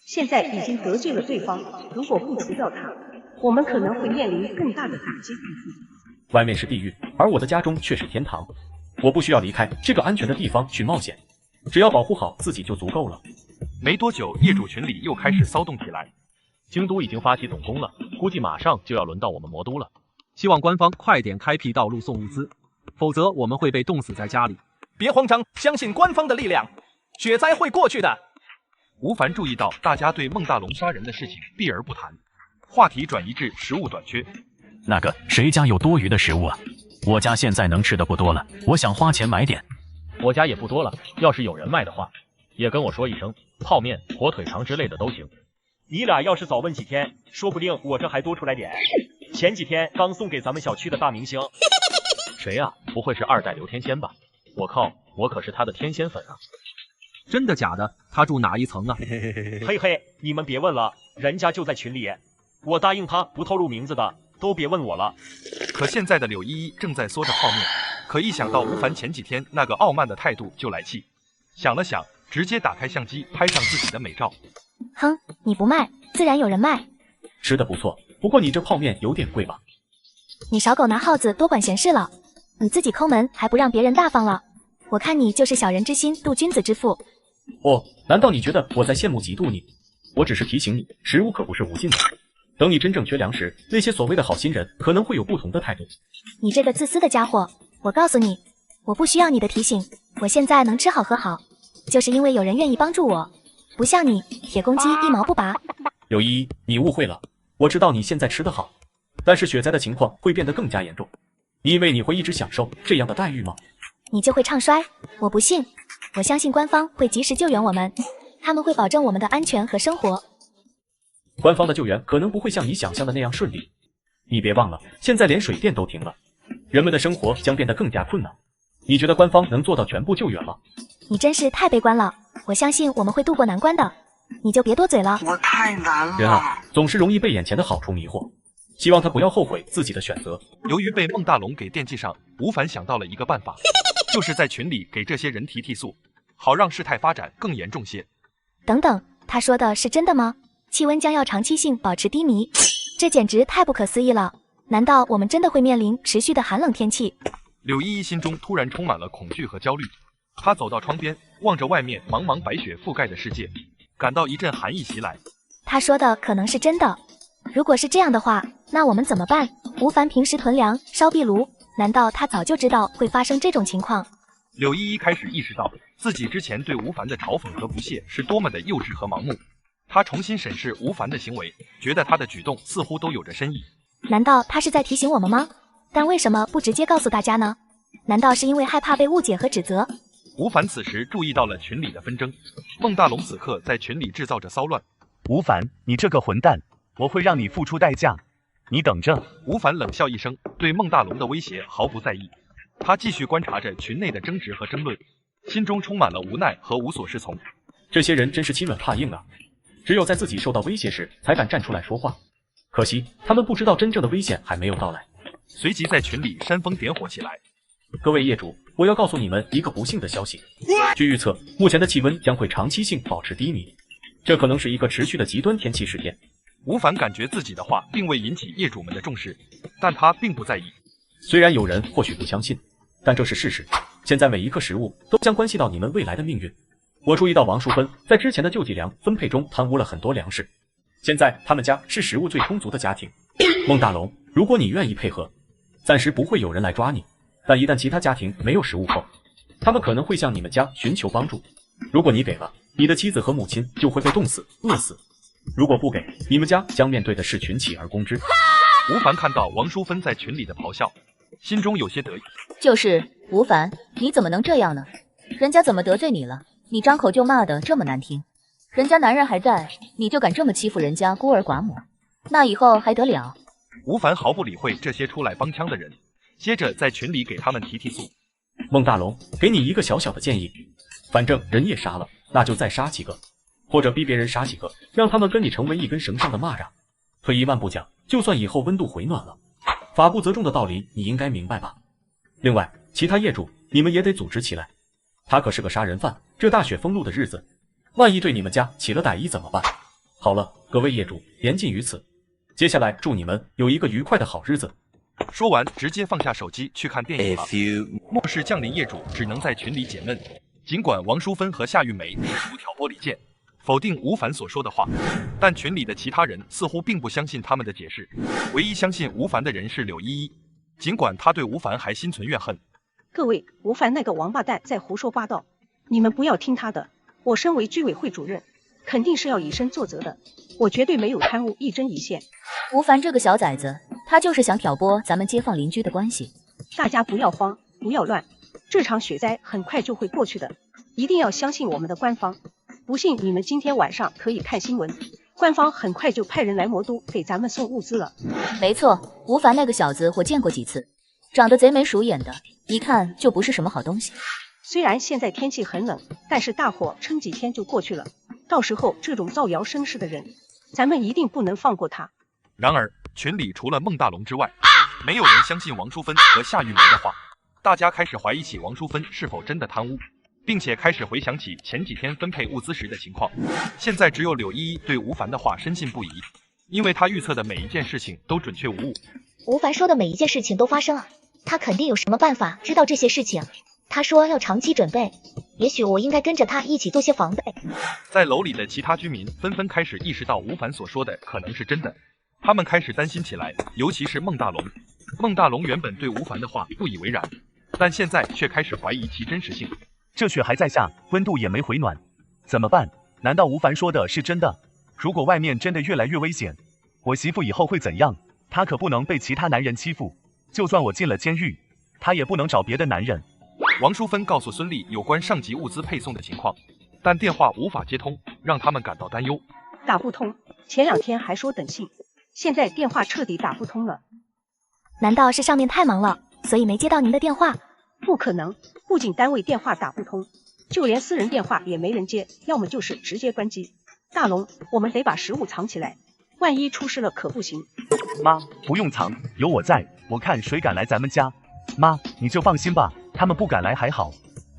现在已经得罪了对方，如果不除掉他，我们可能会面临更大的打击。外面是地狱，而我的家中却是天堂。我不需要离开这个安全的地方去冒险，只要保护好自己就足够了。没多久，业主群里又开始骚动起来。京都已经发起总攻了，估计马上就要轮到我们魔都了。希望官方快点开辟道路送物资，否则我们会被冻死在家里。别慌张，相信官方的力量，雪灾会过去的。吴凡注意到大家对孟大龙杀人的事情避而不谈，话题转移至食物短缺。那个谁家有多余的食物啊？我家现在能吃的不多了，我想花钱买点。我家也不多了，要是有人卖的话，也跟我说一声，泡面、火腿肠之类的都行。你俩要是早问几天，说不定我这还多出来点。前几天刚送给咱们小区的大明星。谁呀？不会是2代刘天仙吧？我靠，我可是他的天仙粉啊！真的假的？他住哪一层啊？嘿嘿，你们别问了，人家就在群里。我答应他不透露名字的，都别问我了。可现在的柳依依正在嗦着泡面，可一想到吴凡前几天那个傲慢的态度就来气。想了想，直接打开相机拍上自己的美照。哼，你不卖，自然有人卖。吃的不错，不过你这泡面有点贵吧？你少狗拿耗子多管闲事了，你自己抠门还不让别人大方了？我看你就是小人之心度君子之腹。哦，难道你觉得我在羡慕嫉妒你？我只是提醒你，食物可不是无尽的。等你真正缺粮时，那些所谓的好心人可能会有不同的态度。你这个自私的家伙，我告诉你，我不需要你的提醒，我现在能吃好喝好，就是因为有人愿意帮助我，不像你铁公鸡一毛不拔。柳依依，你误会了，我知道你现在吃得好，但是雪灾的情况会变得更加严重。你以为你会一直享受这样的待遇吗？你就会唱衰？我不信，我相信官方会及时救援我们，他们会保证我们的安全和生活。官方的救援可能不会像你想象的那样顺利，你别忘了，现在连水电都停了，人们的生活将变得更加困难。你觉得官方能做到全部救援吗？你真是太悲观了，我相信我们会渡过难关的，你就别多嘴了。我太难了。人啊，总是容易被眼前的好处迷惑，希望他不要后悔自己的选择。由于被孟大龙给惦记上，吴凡想到了一个办法，就是在群里给这些人提速，好让事态发展更严重些。等等，他说的是真的吗？气温将要长期性保持低迷，这简直太不可思议了！难道我们真的会面临持续的寒冷天气？柳依依心中突然充满了恐惧和焦虑，她走到窗边，望着外面茫茫白雪覆盖的世界，感到一阵寒意袭来。他说的可能是真的，如果是这样的话，那我们怎么办？吴凡平时囤粮烧壁炉，难道他早就知道会发生这种情况？柳依依开始意识到自己之前对吴凡的嘲讽和不屑是多么的幼稚和盲目。他重新审视吴凡的行为，觉得他的举动似乎都有着深意。难道他是在提醒我们吗？但为什么不直接告诉大家呢？难道是因为害怕被误解和指责？吴凡此时注意到了群里的纷争，孟大龙此刻在群里制造着骚乱。吴凡，你这个混蛋，我会让你付出代价，你等着。吴凡冷笑一声，对孟大龙的威胁毫不在意。他继续观察着群内的争执和争论，心中充满了无奈和无所适从。这些人真是欺软怕硬啊！只有在自己受到威胁时才敢站出来说话，可惜他们不知道真正的危险还没有到来。随即在群里煽风点火起来。各位业主，我要告诉你们一个不幸的消息，据预测，目前的气温将会长期性保持低迷，这可能是一个持续的极端天气事件。吴凡感觉自己的话并未引起业主们的重视，但他并不在意。虽然有人或许不相信，但这是事实。现在每一克食物都将关系到你们未来的命运。我注意到王淑芬在之前的救济粮分配中贪污了很多粮食，现在他们家是食物最充足的家庭。孟大龙，如果你愿意配合，暂时不会有人来抓你，但一旦其他家庭没有食物后，他们可能会向你们家寻求帮助。如果你给了，你的妻子和母亲就会被冻死、饿死；如果不给，你们家将面对的是群起而攻之。吴凡看到王淑芬在群里的咆哮，心中有些得意。就是吴凡，你怎么能这样呢？人家怎么得罪你了？你张口就骂的这么难听，人家男人还在，你就敢这么欺负人家孤儿寡母，那以后还得了？吴凡毫不理会这些出来帮腔的人，接着在群里给他们提速。孟大龙，给你一个小小的建议，反正人也杀了，那就再杀几个，或者逼别人杀几个，让他们跟你成为一根绳上的蚂蚱。退一万步讲，就算以后温度回暖了，法不责众的道理你应该明白吧？另外，其他业主你们也得组织起来。他可是个杀人犯，这大雪封路的日子，万一对你们家起了歹意怎么办？好了，各位业主，言尽于此。接下来祝你们有一个愉快的好日子。说完，直接放下手机去看电影了。末世降临，业主只能在群里解闷。尽管王淑芬和夏玉梅使出挑拨离间，否定吴凡所说的话，但群里的其他人似乎并不相信他们的解释。唯一相信吴凡的人是柳依依，尽管他对吴凡还心存怨恨。各位，吴凡那个王八蛋在胡说八道，你们不要听他的。我身为居委会主任，肯定是要以身作则的，我绝对没有贪污一针一线。吴凡这个小崽子，他就是想挑拨咱们街坊邻居的关系。大家不要慌，不要乱，这场雪灾很快就会过去的，一定要相信我们的官方。不信你们今天晚上可以看新闻，官方很快就派人来魔都给咱们送物资了。没错，吴凡那个小子我见过几次，长得贼眉鼠眼的，一看就不是什么好东西。虽然现在天气很冷，但是大火撑几天就过去了，到时候这种造谣生事的人，咱们一定不能放过他。然而群里除了孟大龙之外，没有人相信王淑芬和夏玉梅的话，大家开始怀疑起王淑芬是否真的贪污，并且开始回想起前几天分配物资时的情况。现在只有柳依依对吴凡的话深信不疑，因为他预测的每一件事情都准确无误。吴凡说的每一件事情都发生了，他肯定有什么办法知道这些事情。他说要长期准备，也许我应该跟着他一起做些防备。在楼里的其他居民纷纷开始意识到吴凡所说的可能是真的，他们开始担心起来，尤其是孟大龙。孟大龙原本对吴凡的话不以为然，但现在却开始怀疑其真实性。这雪还在下，温度也没回暖，怎么办？难道吴凡说的是真的？如果外面真的越来越危险，我媳妇以后会怎样？她可不能被其他男人欺负，就算我进了监狱，她也不能找别的男人。王淑芬告诉孙俪有关上级物资配送的情况，但电话无法接通，让他们感到担忧。打不通，前2天还说等信，现在电话彻底打不通了。难道是上面太忙了，所以没接到您的电话？不可能，不仅单位电话打不通，就连私人电话也没人接，要么就是直接关机。大龙，我们得把食物藏起来，万一出事了可不行。妈，不用藏，有我在，我看谁敢来咱们家。妈，你就放心吧，他们不敢来还好，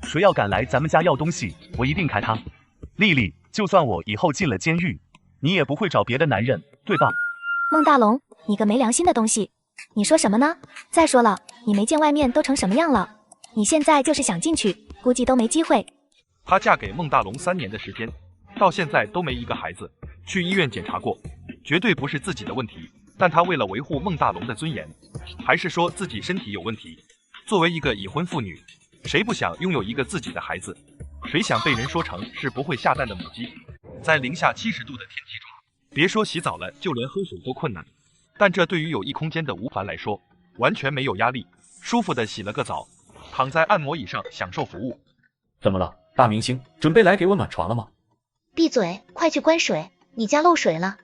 谁要敢来咱们家要东西，我一定开他。丽丽，就算我以后进了监狱，你也不会找别的男人，对吧？孟大龙，你个没良心的东西，你说什么呢？再说了，你没见外面都成什么样了，你现在就是想进去，估计都没机会。她嫁给孟大龙3年的时间，到现在都没一个孩子，去医院检查过，绝对不是自己的问题，但她为了维护孟大龙的尊严，还是说自己身体有问题。作为一个已婚妇女，谁不想拥有一个自己的孩子？谁想被人说成是不会下蛋的母鸡？在零下70度的天气中，别说洗澡了，就连喝水都困难。但这对于有一空间的吴凡来说，完全没有压力，舒服的洗了个澡，躺在按摩椅上享受服务。怎么了，大明星，准备来给我暖床了吗？闭嘴，快去关水，你家漏水了。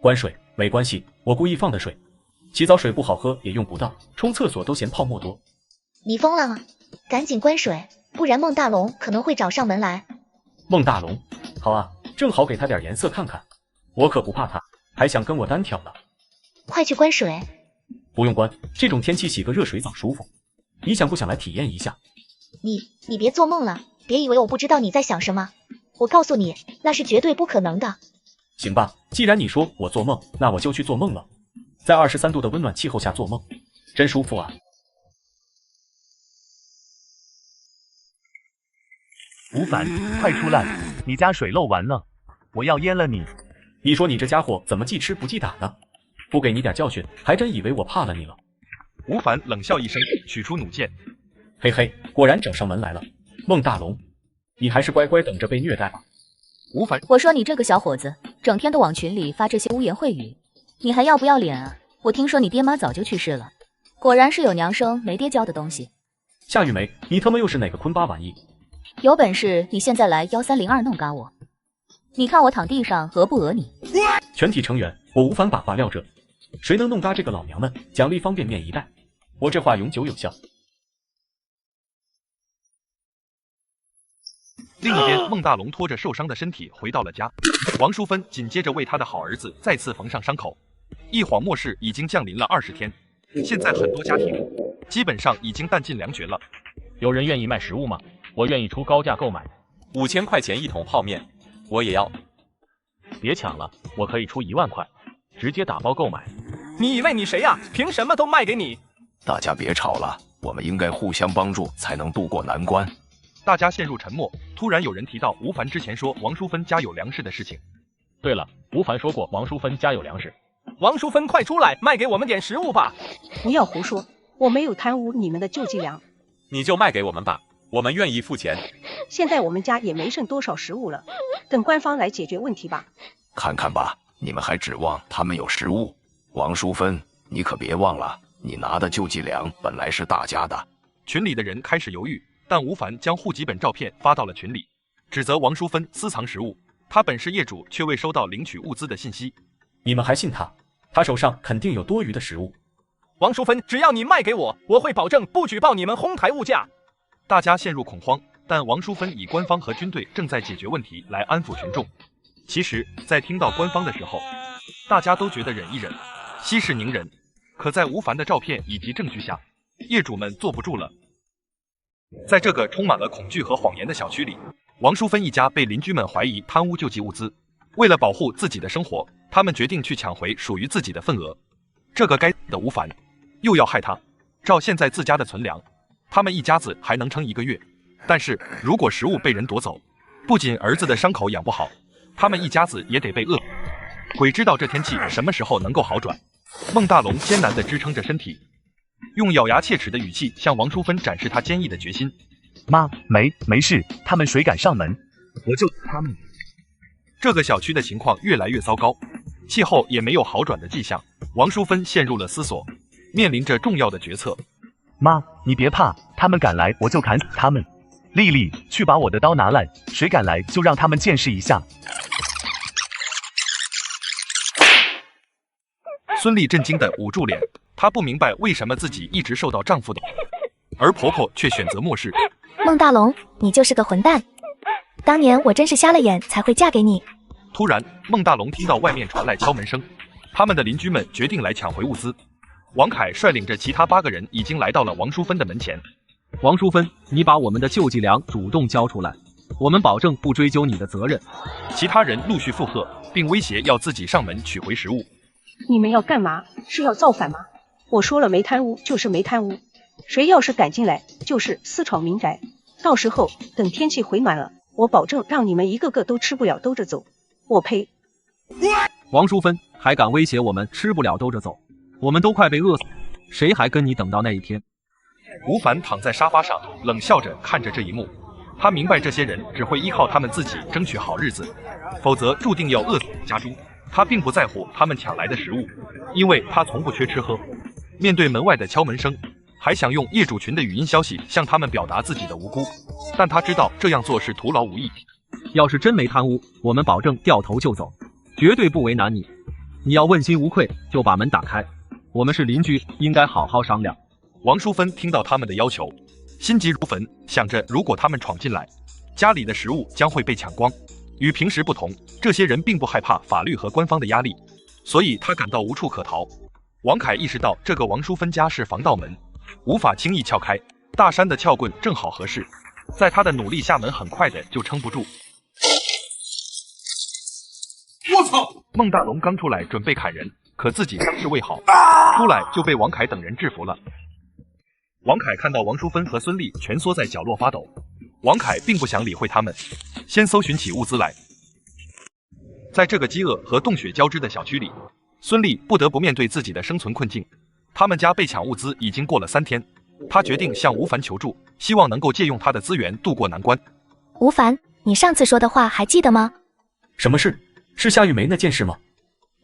关水没关系，我故意放的水，洗澡水不好喝也用不到，冲厕所都嫌泡沫多。你疯了吗？赶紧关水，不然孟大龙可能会找上门来。孟大龙，好啊，正好给他点颜色看看，我可不怕他，还想跟我单挑呢。快去关水。不用关，这种天气洗个热水澡舒服，你想不想来体验一下？你别做梦了，别以为我不知道你在想什么，我告诉你，那是绝对不可能的。行吧，既然你说我做梦，那我就去做梦了。在23度的温暖气候下做梦，真舒服啊。吴凡，快出来！你家水漏完了，我要淹了你！你说你这家伙怎么记吃不记打呢？不给你点教训，还真以为我怕了你了。吴凡冷笑一声，取出弩箭。嘿嘿，果然找上门来了。孟大龙，你还是乖乖等着被虐待吧。吴凡，我说你这个小伙子，整天都往群里发这些污言秽语，你还要不要脸啊？我听说你爹妈早就去世了，果然是有娘生没爹教的东西。夏玉梅，你他妈又是哪个坤巴玩意？有本事你现在来1302弄嘎我，你看我躺地上讹不讹你？全体成员，我吴凡把话撂这，谁能弄嘎这个老娘们，奖励方便面1袋。我这话永久有效。另一边，孟大龙拖着受伤的身体回到了家，王淑芬紧接着为他的好儿子再次缝上伤口。一晃末世已经降临了20天，现在很多家庭基本上已经弹尽粮绝了。有人愿意卖食物吗？我愿意出高价购买。5000块钱一桶泡面，我也要。别抢了，我可以出1万块，直接打包购买。你以为你谁呀？凭什么都卖给你？大家别吵了，我们应该互相帮助，才能渡过难关。大家陷入沉默。突然有人提到吴凡之前说王淑芬家有粮食的事情。对了，吴凡说过王淑芬家有粮食。王淑芬，快出来，卖给我们点食物吧！不要胡说，我没有贪污你们的救济粮。你就卖给我们吧，我们愿意付钱。现在我们家也没剩多少食物了，等官方来解决问题吧。看看吧，你们还指望他们有食物？王淑芬，你可别忘了，你拿的救济粮本来是大家的。群里的人开始犹豫，但吴凡将户籍本照片发到了群里，指责王淑芬私藏食物。他本是业主，却未收到领取物资的信息。你们还信他？他手上肯定有多余的食物。王淑芬，只要你卖给我，我会保证不举报你们哄抬物价。大家陷入恐慌，但王淑芬以官方和军队正在解决问题来安抚群众。其实，在听到官方的时候，大家都觉得忍一忍，息事宁人。可在吴凡的照片以及证据下，业主们坐不住了。在这个充满了恐惧和谎言的小区里，王淑芬一家被邻居们怀疑贪污救济物资。为了保护自己的生活，他们决定去抢回属于自己的份额。这个该死的吴凡又要害他。照现在自家的存粮，他们一家子还能撑1个月。但是如果食物被人夺走，不仅儿子的伤口养不好，他们一家子也得被饿。鬼知道这天气什么时候能够好转。孟大龙艰难地支撑着身体，用咬牙切齿的语气向王淑芬展示他坚毅的决心。妈，没事，他们谁敢上门，我就他们。这个小区的情况越来越糟糕，气候也没有好转的迹象。王淑芬陷入了思索，面临着重要的决策。妈，你别怕，他们敢来我就砍死他们。丽丽，去把我的刀拿来，谁敢来就让他们见识一下。孙俪震惊地捂住脸，她不明白为什么自己一直受到丈夫的，而婆婆却选择漠视。孟大龙，你就是个混蛋！当年我真是瞎了眼才会嫁给你。突然，孟大龙听到外面传来敲门声，他们的邻居们决定来抢回物资。王凯率领着其他8个人已经来到了王淑芬的门前。王淑芬，你把我们的救济粮主动交出来，我们保证不追究你的责任。其他人陆续附和，并威胁要自己上门取回食物。你们要干嘛？是要造反吗？我说了没贪污就是没贪污，谁要是敢进来就是私闯民宅，到时候等天气回暖了，我保证让你们一个个都吃不了兜着走。我呸！王淑芬还敢威胁我们吃不了兜着走，我们都快被饿死，谁还跟你等到那一天？吴凡躺在沙发上，冷笑着看着这一幕。他明白这些人只会依靠他们自己争取好日子，否则注定要饿死家猪。他并不在乎他们抢来的食物，因为他从不缺吃喝。面对门外的敲门声，还想用业主群的语音消息向他们表达自己的无辜，但他知道这样做是徒劳无益。要是真没贪污，我们保证掉头就走，绝对不为难你。你要问心无愧，就把门打开。我们是邻居，应该好好商量。王淑芬听到他们的要求，心急如焚，想着如果他们闯进来，家里的食物将会被抢光。与平时不同，这些人并不害怕法律和官方的压力，所以他感到无处可逃。王凯意识到这个王淑芬家是防盗门，无法轻易撬开，大山的撬棍正好合适，在他的努力下，门很快的就撑不住。我操！孟大龙刚出来准备砍人，可自己伤势未好，出来就被王凯等人制服了。王凯看到王淑芬和孙俪蜷缩在角落发抖，王凯并不想理会他们，先搜寻起物资来。在这个饥饿和冻雪交织的小区里，孙俪不得不面对自己的生存困境。他们家被抢物资已经过了3天，她决定向吴凡求助，希望能够借用他的资源渡过难关。吴凡，你上次说的话还记得吗？什么事？是夏玉梅那件事吗？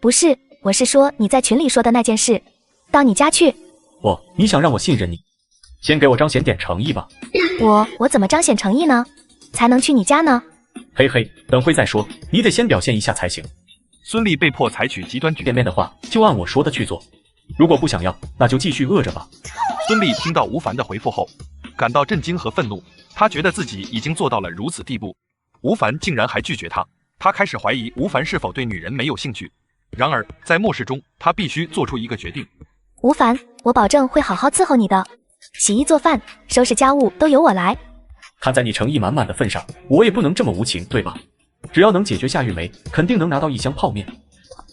不是，我是说你在群里说的那件事。到你家去。你想让我信任你？先给我彰显点诚意吧。我怎么彰显诚意呢？才能去你家呢？嘿嘿，等会再说，你得先表现一下才行。孙俪被迫采取极端举动，面的话就按我说的去做，如果不想要，那就继续饿着吧。孙俪听到吴凡的回复后，感到震惊和愤怒，她觉得自己已经做到了如此地步，吴凡竟然还拒绝她。她开始怀疑吴凡是否对女人没有兴趣。然而在末世中，他必须做出一个决定。吴凡，我保证会好好伺候你的，洗衣做饭、收拾家务都由我来。看在你诚意满满的份上，我也不能这么无情，对吧？只要能解决夏玉梅，肯定能拿到1箱泡面。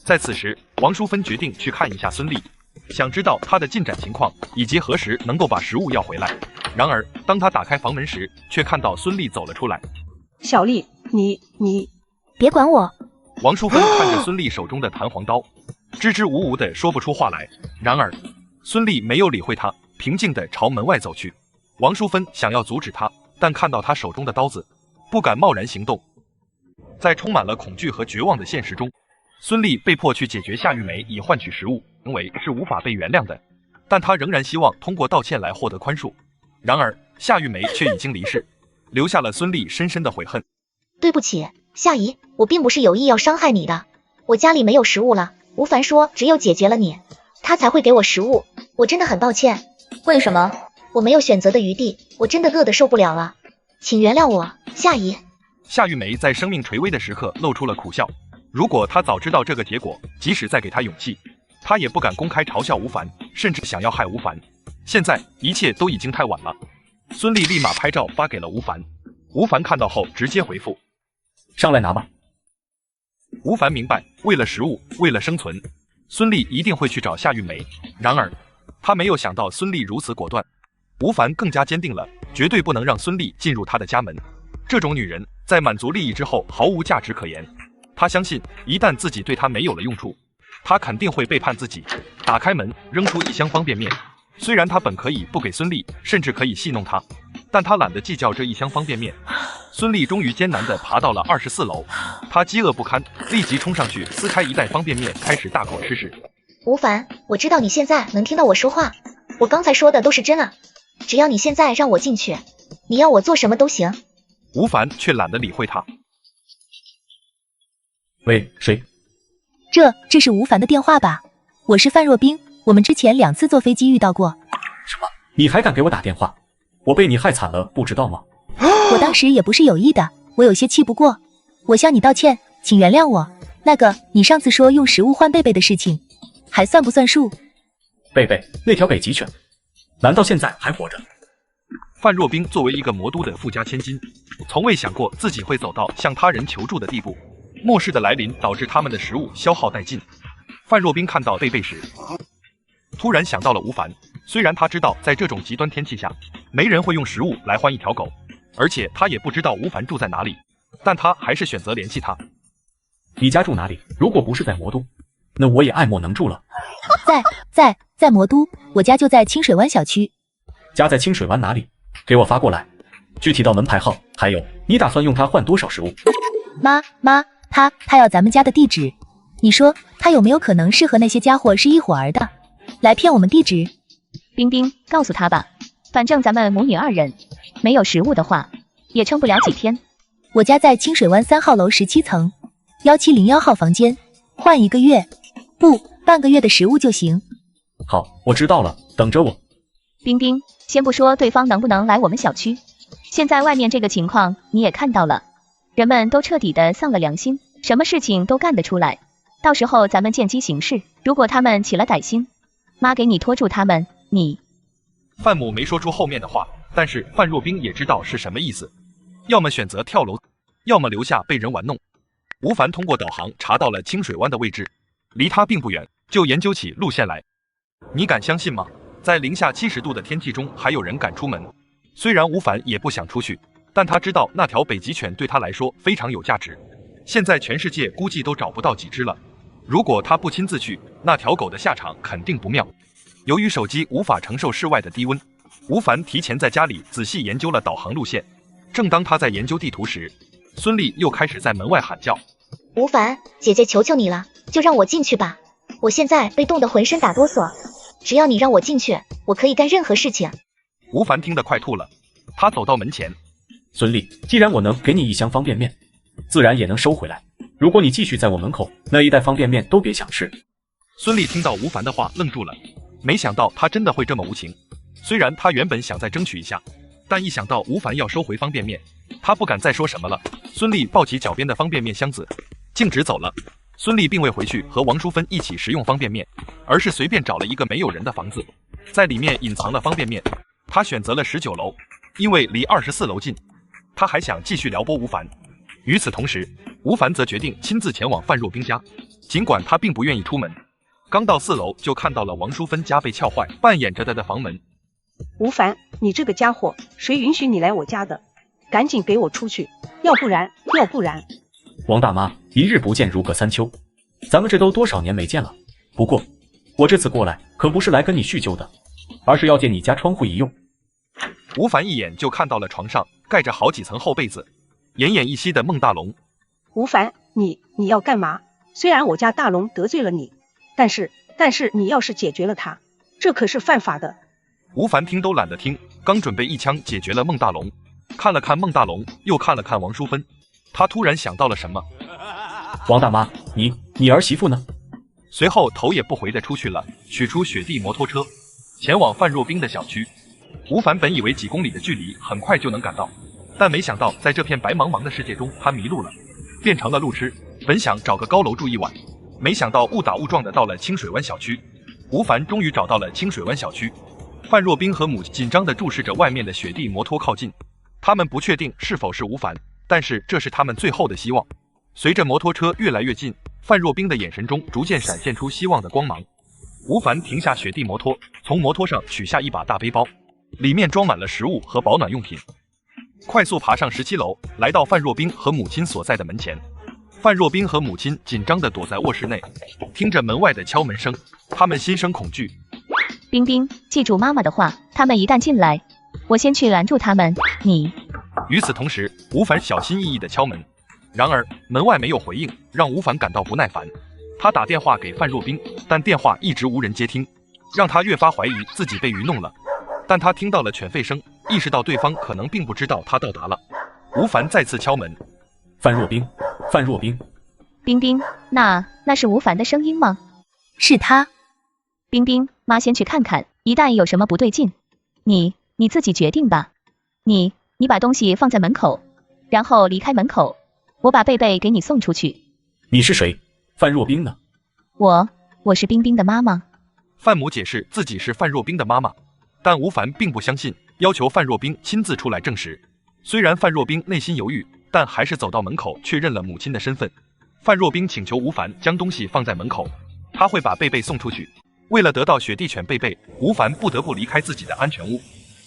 在此时，王淑芬决定去看一下孙俪，想知道她的进展情况以及何时能够把食物要回来。然而，当她打开房门时，却看到孙俪走了出来。小丽，你别管我。王淑芬看着孙俪手中的弹簧刀，支支吾吾的说不出话来。然而，孙俪没有理会她，平静地朝门外走去。王淑芬想要阻止她，但看到她手中的刀子，不敢贸然行动。在充满了恐惧和绝望的现实中，孙俪被迫去解决夏玉梅以换取食物，行为是无法被原谅的。但她仍然希望通过道歉来获得宽恕。然而，夏玉梅却已经离世，留下了孙俪深深的悔恨。对不起，夏姨，我并不是有意要伤害你的。我家里没有食物了，吴凡说只有解决了你，他才会给我食物。我真的很抱歉。为什么？我没有选择的余地，我真的饿得受不了了，请原谅我，夏姨。夏玉梅在生命垂危的时刻露出了苦笑。如果她早知道这个结果，即使再给她勇气，她也不敢公开嘲笑吴凡，甚至想要害吴凡。现在一切都已经太晚了。孙俪立马拍照发给了吴凡，吴凡看到后直接回复：上来拿吧。吴凡明白，为了食物，为了生存，孙俪一定会去找夏玉梅。然而，他没有想到孙俪如此果断。吴凡更加坚定了，绝对不能让孙俪进入他的家门。这种女人在满足利益之后毫无价值可言。他相信，一旦自己对她没有了用处，她肯定会背叛自己。打开门，扔出1箱方便面。虽然他本可以不给孙俪，甚至可以戏弄她，但他懒得计较这1箱方便面。孙俪终于艰难地爬到了24楼，她饥饿不堪，立即冲上去撕开1袋方便面，开始大口吃食。吴凡，我知道你现在能听到我说话，我刚才说的都是真的。只要你现在让我进去，你要我做什么都行。吴凡却懒得理会他。喂，谁？这是吴凡的电话吧？我是范若冰，我们之前2次坐飞机遇到过。什么？你还敢给我打电话？我被你害惨了，不知道吗？我当时也不是有意的，我有些气不过，我向你道歉，请原谅我。那个，你上次说用食物换贝贝的事情，还算不算数？贝贝，那条北极犬，难道现在还活着？范若冰作为一个魔都的富家千金，从未想过自己会走到向他人求助的地步。末世的来临导致他们的食物消耗殆尽。范若冰看到贝贝时，突然想到了吴凡。虽然他知道在这种极端天气下，没人会用食物来换一条狗，而且他也不知道吴凡住在哪里，但他还是选择联系他。你家住哪里？如果不是在魔都，那我也爱莫能助了。在魔都，我家就在清水湾小区。家在清水湾哪里？给我发过来，具体到门牌号，还有你打算用它换多少食物？妈，他要咱们家的地址，你说他有没有可能是和那些家伙是一伙儿的，来骗我们地址？冰冰，告诉他吧，反正咱们母女2人，没有食物的话，也撑不了几天。我家在清水湾3号楼17层1701号房间，换1个月，不，半个月的食物就行。好，我知道了，等着我。冰冰，先不说对方能不能来我们小区，现在外面这个情况你也看到了，人们都彻底的丧了良心，什么事情都干得出来。到时候咱们见机行事，如果他们起了歹心，妈给你拖住他们，你……范母没说出后面的话，但是范若冰也知道是什么意思，要么选择跳楼，要么留下被人玩弄。吴凡通过导航查到了清水湾的位置，离他并不远，就研究起路线来。你敢相信吗？在零下70度的天气中，还有人敢出门。虽然吴凡也不想出去，但他知道那条北极犬对他来说非常有价值。现在全世界估计都找不到几只了。如果他不亲自去，那条狗的下场肯定不妙。由于手机无法承受室外的低温，吴凡提前在家里仔细研究了导航路线。正当他在研究地图时，孙俪又开始在门外喊叫：吴凡，姐姐求求你了，就让我进去吧，我现在被冻得浑身打哆嗦，只要你让我进去，我可以干任何事情。吴凡听得快吐了，他走到门前：孙俪，既然我能给你1箱方便面，自然也能收回来。如果你继续在我门口，那1袋方便面都别想吃。孙俪听到吴凡的话愣住了，没想到他真的会这么无情。虽然他原本想再争取一下，但一想到吴凡要收回方便面，他不敢再说什么了。孙俪抱起脚边的方便面箱子，径直走了。孙俪并未回去和王淑芬一起食用方便面，而是随便找了一个没有人的房子，在里面隐藏了方便面。她选择了19楼，因为离24楼近。她还想继续撩拨吴凡。与此同时，吴凡则决定亲自前往范若冰家，尽管他并不愿意出门。刚到4楼就看到了王淑芬家被撬坏，半掩着的房门。吴凡，你这个家伙，谁允许你来我家的？赶紧给我出去，要不然。王大妈，一日不见如隔三秋，咱们这都多少年没见了。不过，我这次过来可不是来跟你叙旧的，而是要借你家窗户一用。吴凡一眼就看到了床上盖着好几层厚被子，奄奄一息的孟大龙。吴凡，你要干嘛？虽然我家大龙得罪了你，但是你要是解决了他，这可是犯法的。吴凡听都懒得听，刚准备一枪解决了孟大龙，看了看孟大龙，又看了看王淑芬，他突然想到了什么。王大妈，你儿媳妇呢？随后头也不回的出去了，取出雪地摩托车，前往范若冰的小区。吴凡本以为几公里的距离很快就能赶到，但没想到在这片白茫茫的世界中，他迷路了，变成了路痴。本想找个高楼住一晚，没想到误打误撞的到了清水湾小区。吴凡终于找到了清水湾小区。范若冰和母亲紧张地注视着外面的雪地摩托靠近，他们不确定是否是吴凡，但是这是他们最后的希望。随着摩托车越来越近，范若冰的眼神中逐渐闪现出希望的光芒。吴凡停下雪地摩托，从摩托上取下一把大背包，里面装满了食物和保暖用品，快速爬上17楼，来到范若冰和母亲所在的门前。范若冰和母亲紧张地躲在卧室内，听着门外的敲门声，他们心生恐惧。冰冰，记住妈妈的话，他们一旦进来，我先去拦住他们。你。与此同时，吴凡小心翼翼地敲门，然而门外没有回应，让吴凡感到不耐烦。他打电话给范若冰，但电话一直无人接听，让他越发怀疑自己被愚弄了。但他听到了犬吠声，意识到对方可能并不知道他到达了。吴凡再次敲门。范若冰，范若冰。冰冰，那是吴凡的声音吗？是他。冰冰，妈先去看看，一旦有什么不对劲，你自己决定吧。你把东西放在门口，然后离开门口，我把贝贝给你送出去。你是谁？范若冰呢？我是冰冰的妈妈。范母解释自己是范若冰的妈妈，但吴凡并不相信，要求范若冰亲自出来证实。虽然范若冰内心犹豫，但还是走到门口确认了母亲的身份。范若冰请求吴凡将东西放在门口，他会把贝贝送出去。为了得到雪地犬贝贝，吴凡不得不离开自己的安全屋，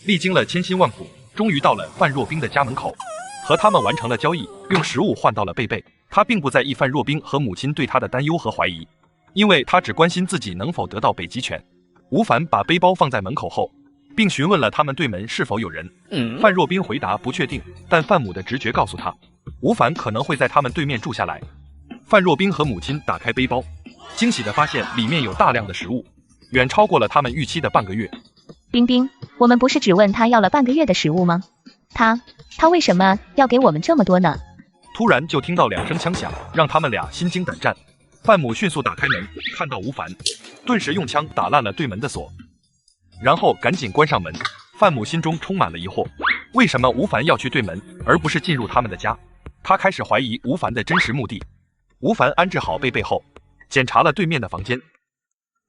历经了千辛万苦，终于到了范若冰的家门口，和他们完成了交易，用食物换到了贝贝。他并不在意范若冰和母亲对他的担忧和怀疑，因为他只关心自己能否得到北极犬。吴凡把背包放在门口后，并询问了他们对门是否有人。范若冰回答不确定，但范母的直觉告诉他，吴凡可能会在他们对面住下来。范若冰和母亲打开背包，惊喜地发现里面有大量的食物，远超过了他们预期的半个月。冰冰，我们不是只问他要了半个月的食物吗？他为什么要给我们这么多呢？突然就听到2声枪响，让他们俩心惊胆战。范母迅速打开门，看到吴凡，顿时用枪打烂了对门的锁，然后赶紧关上门。范母心中充满了疑惑，为什么吴凡要去对门，而不是进入他们的家？他开始怀疑吴凡的真实目的。吴凡安置好贝贝后，检查了对面的房间，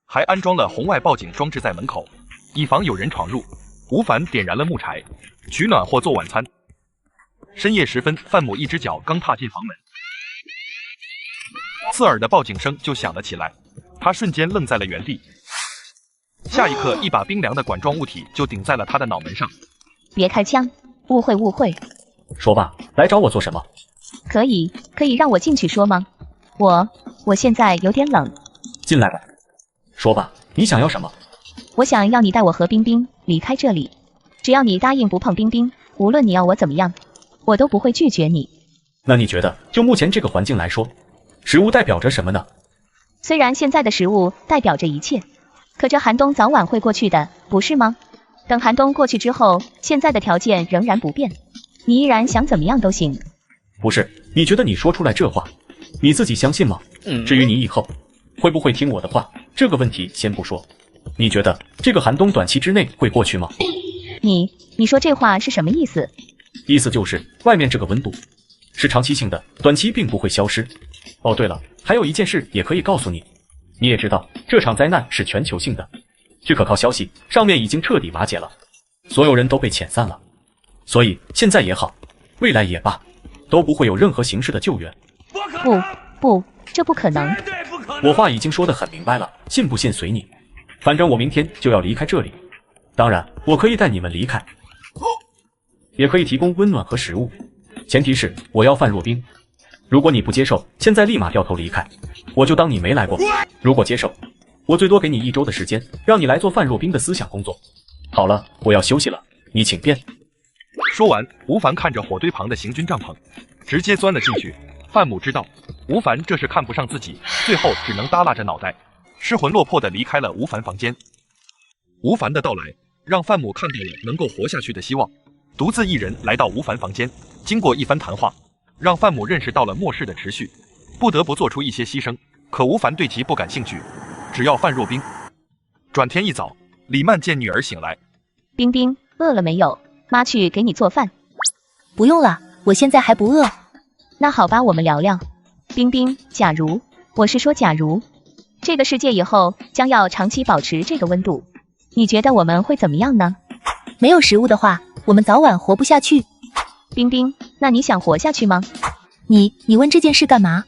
还安装了红外报警装置在门口，以防有人闯入。吴凡点燃了木柴，取暖或做晚餐。深夜时分，范母一只脚刚踏进房门，刺耳的报警声就响了起来，他瞬间愣在了原地。下一刻，一把冰凉的管状物体就顶在了他的脑门上。别开枪，误会。说吧，来找我做什么？可以让我进去说吗？我现在有点冷。进来吧。说吧，你想要什么？我想要你带我和冰冰离开这里，只要你答应不碰冰冰，无论你要我怎么样，我都不会拒绝你。那你觉得，就目前这个环境来说，食物代表着什么呢？虽然现在的食物代表着一切，可这寒冬早晚会过去的，不是吗？等寒冬过去之后，现在的条件仍然不变，你依然想怎么样都行。不是，你觉得你说出来这话，你自己相信吗？至于你以后会不会听我的话，这个问题先不说。你觉得这个寒冬短期之内会过去吗？你说这话是什么意思？意思就是外面这个温度是长期性的，短期并不会消失。哦，对了，还有一件事也可以告诉你，你也知道这场灾难是全球性的，据可靠消息，上面已经彻底瓦解了，所有人都被遣散了，所以现在也好，未来也罢，都不会有任何形式的救援。不，这不可能。我话已经说得很明白了，信不信随你，反正我明天就要离开这里。当然，我可以带你们离开，也可以提供温暖和食物，前提是我要范若冰。如果你不接受，现在立马掉头离开，我就当你没来过。如果接受，我最多给你1周的时间，让你来做范若冰的思想工作。好了，我要休息了，你请便。说完，吴凡看着火堆旁的行军帐篷，直接钻了进去。范母知道吴凡这是看不上自己，最后只能耷拉着脑袋，失魂落魄地离开了吴凡房间。吴凡的到来让范母看到了能够活下去的希望，独自一人来到吴凡房间，经过一番谈话，让范母认识到了末世的持续，不得不做出一些牺牲。可吴凡对其不感兴趣，只要范若冰。转天一早，李曼见女儿醒来，冰冰，饿了没有？妈去给你做饭。不用了，我现在还不饿。那好吧，我们聊聊。冰冰，假如，我是说假如，这个世界以后将要长期保持这个温度，你觉得我们会怎么样呢？没有食物的话，我们早晚活不下去。冰冰，那你想活下去吗？你问这件事干嘛？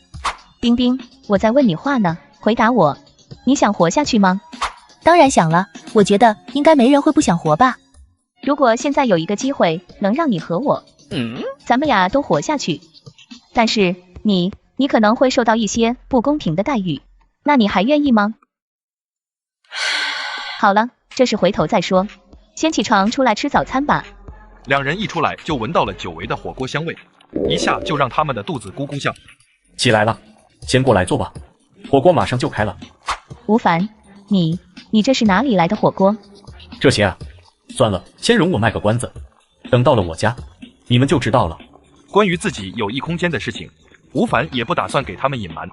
冰冰，我在问你话呢，回答我，你想活下去吗？当然想了，我觉得应该没人会不想活吧。如果现在有一个机会能让你和我，咱们俩都活下去，但是你可能会受到一些不公平的待遇，那你还愿意吗？好了，这事回头再说，先起床出来吃早餐吧。两人一出来就闻到了久违的火锅香味，一下就让他们的肚子咕咕叫。起来了，先过来坐吧，火锅马上就开了。吴凡，你这是哪里来的火锅？这些啊，算了，先容我卖个关子，等到了我家，你们就知道了。关于自己有异空间的事情，吴凡也不打算给他们隐瞒，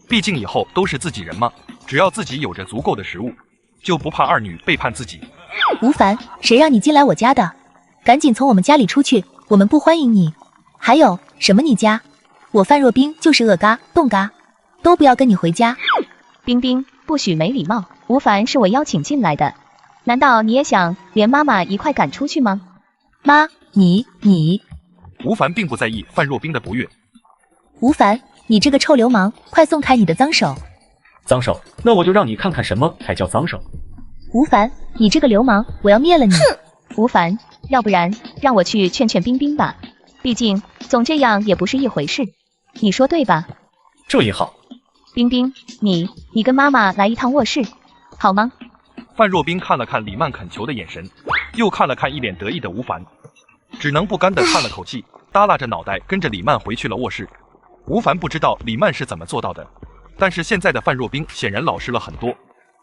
毕竟以后都是自己人嘛，只要自己有着足够的食物，就不怕二女背叛自己。吴凡，谁让你进来我家的？赶紧从我们家里出去，我们不欢迎你。还有什么你家？我范若冰就是恶嘎冻嘎，都不要跟你回家。冰冰，不许没礼貌，吴凡是我邀请进来的，难道你也想连妈妈一块赶出去吗？妈，你吴凡并不在意范若冰的不悦。吴凡，你这个臭流氓，快松开你的脏手！脏手？那我就让你看看什么才叫脏手。吴凡，你这个流氓，我要灭了你！吴凡，要不然让我去劝劝冰冰吧，毕竟总这样也不是一回事，你说对吧？这也好。冰冰，你跟妈妈来一趟卧室，好吗？范若冰看了看李曼恳求的眼神，又看了看一脸得意的吴凡，只能不甘地叹了口气，耷拉着脑袋跟着李曼回去了卧室。吴凡不知道李曼是怎么做到的，但是现在的范若冰显然老实了很多，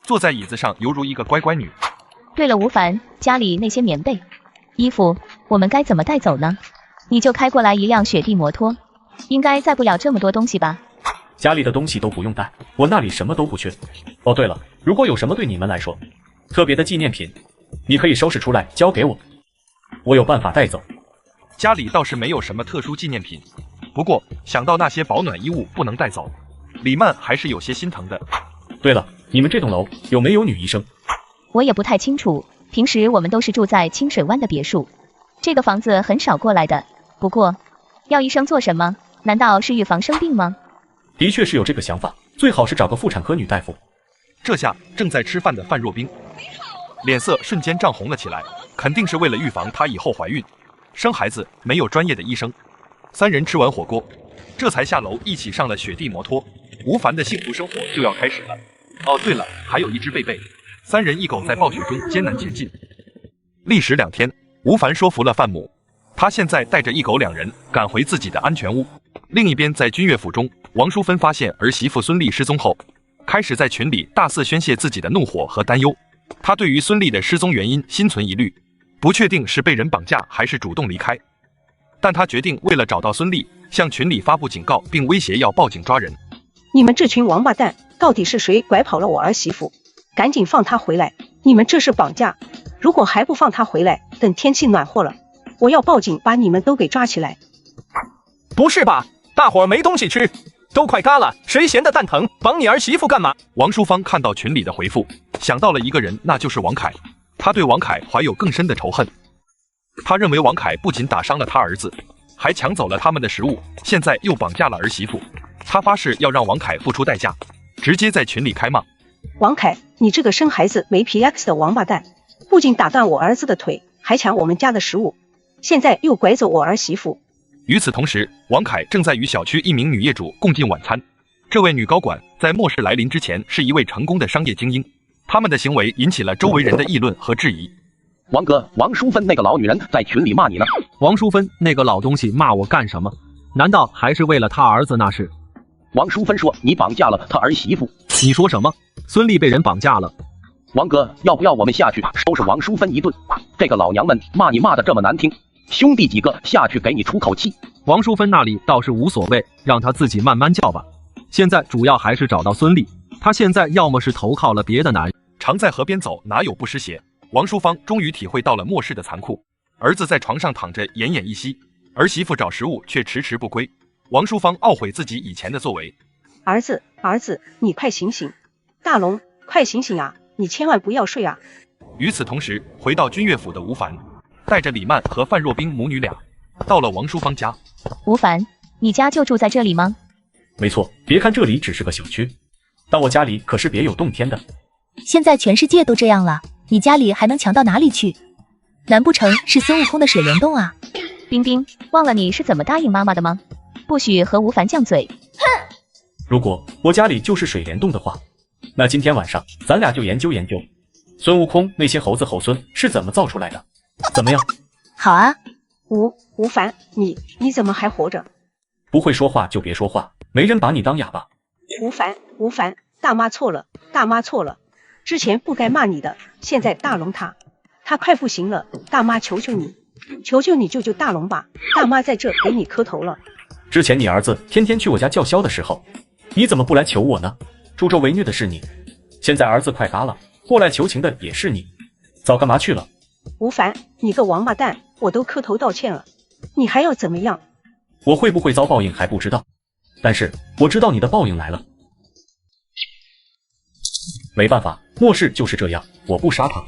坐在椅子上犹如一个乖乖女。对了，吴凡，家里那些棉被、衣服，我们该怎么带走呢？你就开过来一辆雪地摩托，应该载不了这么多东西吧？家里的东西都不用带，我那里什么都不缺。哦，对了，如果有什么对你们来说特别的纪念品，你可以收拾出来交给我，我有办法带走。家里倒是没有什么特殊纪念品，不过想到那些保暖衣物不能带走，李曼还是有些心疼的。对了，你们这栋楼有没有女医生？我也不太清楚，平时我们都是住在清水湾的别墅，这个房子很少过来的。不过，要医生做什么？难道是预防生病吗？的确是有这个想法，最好是找个妇产科女大夫。这下正在吃饭的范若冰脸色瞬间涨红了起来，肯定是为了预防她以后怀孕生孩子，没有专业的医生。三人吃完火锅，这才下楼一起上了雪地摩托。吴凡的幸福生活就要开始了。哦，对了，还有一只贝贝。三人一狗在暴雪中艰难前进。历时2天，吴凡说服了范母，他现在带着一狗2人赶回自己的安全屋。另一边，在君悦府中，王淑芬发现儿媳妇孙俪失踪后，开始在群里大肆宣泄自己的怒火和担忧。她对于孙俪的失踪原因心存疑虑，不确定是被人绑架还是主动离开。但她决定为了找到孙俪，向群里发布警告，并威胁要报警抓人。你们这群王八蛋，到底是谁拐跑了我儿媳妇？赶紧放她回来！你们这是绑架！如果还不放她回来，等天气暖和了，我要报警把你们都给抓起来！不是吧？大伙儿没东西吃，都快嘎了，谁嫌的蛋疼？绑你儿媳妇干嘛？王淑芳看到群里的回复，想到了一个人，那就是王凯。他对王凯怀有更深的仇恨。他认为王凯不仅打伤了他儿子，还抢走了他们的食物，现在又绑架了儿媳妇。他发誓要让王凯付出代价，直接在群里开骂。王凯，你这个生孩子没皮 X 的王八蛋，不仅打断我儿子的腿，还抢我们家的食物，现在又拐走我儿媳妇。与此同时，王凯正在与小区一名女业主共进晚餐。这位女高管在末世来临之前是一位成功的商业精英，他们的行为引起了周围人的议论和质疑。王哥，王淑芬那个老女人在群里骂你呢。王淑芬那个老东西骂我干什么？难道还是为了他儿子那事？王淑芬说你绑架了他儿媳妇。你说什么？孙俪被人绑架了？王哥，要不要我们下去收拾王淑芬一顿？这个老娘们骂你骂得这么难听，兄弟几个下去给你出口气。王淑芬那里倒是无所谓，让她自己慢慢叫吧。现在主要还是找到孙俪，她现在要么是投靠了别的男人。常在河边走，哪有不湿鞋？王淑芳终于体会到了末世的残酷。儿子在床上躺着奄奄一息，儿媳妇找食物却迟迟不归。王淑芳懊悔自己以前的作为。儿子，你快醒醒！大龙，快醒醒啊！你千万不要睡啊！与此同时，回到君悦府的吴凡带着李曼和范若冰母女俩到了王淑芳家。吴凡，你家就住在这里吗？没错，别看这里只是个小区，但我家里可是别有洞天的。现在全世界都这样了，你家里还能强到哪里去？难不成是孙悟空的水帘洞啊？冰冰，忘了你是怎么答应妈妈的吗？不许和吴凡犟嘴。哼！如果我家里就是水帘洞的话，那今天晚上咱俩就研究研究孙悟空那些猴子猴孙是怎么造出来的，怎么样？好啊。吴凡，你怎么还活着？不会说话就别说话，没人把你当哑巴。吴凡，大妈错了，之前不该骂你的，现在大龙他快不行了，大妈求求你救救大龙吧，大妈在这给你磕头了。之前你儿子天天去我家叫嚣的时候，你怎么不来求我呢？助纣为虐的是你，现在儿子快嘎了，过来求情的也是你，早干嘛去了？吴凡，你个王八蛋，我都磕头道歉了，你还要怎么样？我会不会遭报应还不知道，但是我知道你的报应来了。没办法，末世就是这样，我不杀他，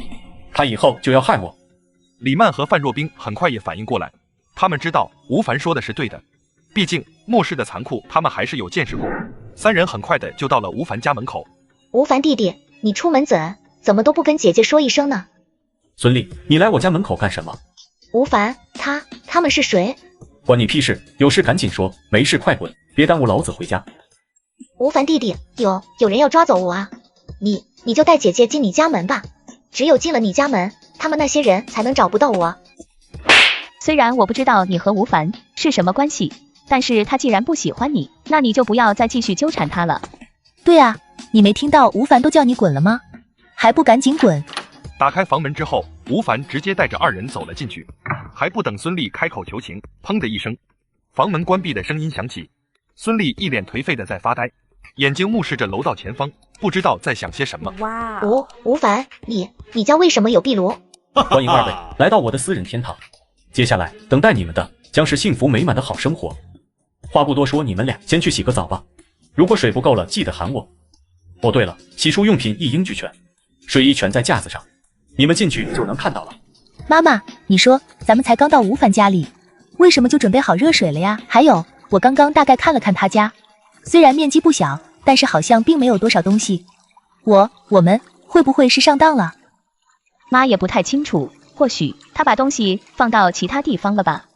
他以后就要害我。李曼和范若冰很快也反应过来，他们知道吴凡说的是对的，毕竟末世的残酷他们还是有见识过。三人很快的就到了吴凡家门口。吴凡弟弟，你出门怎么都不跟姐姐说一声呢？孙俪，你来我家门口干什么？吴凡，他们是谁？关你屁事，有事赶紧说，没事快滚，别耽误老子回家。吴凡弟弟，有人要抓走我啊！你就带姐姐进你家门吧，只有进了你家门，他们那些人才能找不到我。虽然我不知道你和吴凡是什么关系，但是他既然不喜欢你，那你就不要再继续纠缠他了。对啊，你没听到吴凡都叫你滚了吗？还不赶紧滚！打开房门之后，吴凡直接带着二人走了进去，还不等孙俪开口求情，砰的一声，房门关闭的声音响起。孙俪一脸颓废的在发呆，眼睛目视着楼道前方，不知道在想些什么。哇！吴凡，你家为什么有壁炉？欢迎二位来到我的私人天堂，接下来等待你们的将是幸福美满的好生活。话不多说，你们俩先去洗个澡吧，如果水不够了记得喊我。哦对了，洗漱用品一应俱全，睡衣全在架子上，你们进去就能看到了。妈妈，你说咱们才刚到吴凡家里，为什么就准备好热水了呀？还有，我刚刚大概看了看他家，虽然面积不小，但是好像并没有多少东西。我们会不会是上当了？妈也不太清楚，或许他把东西放到其他地方了吧。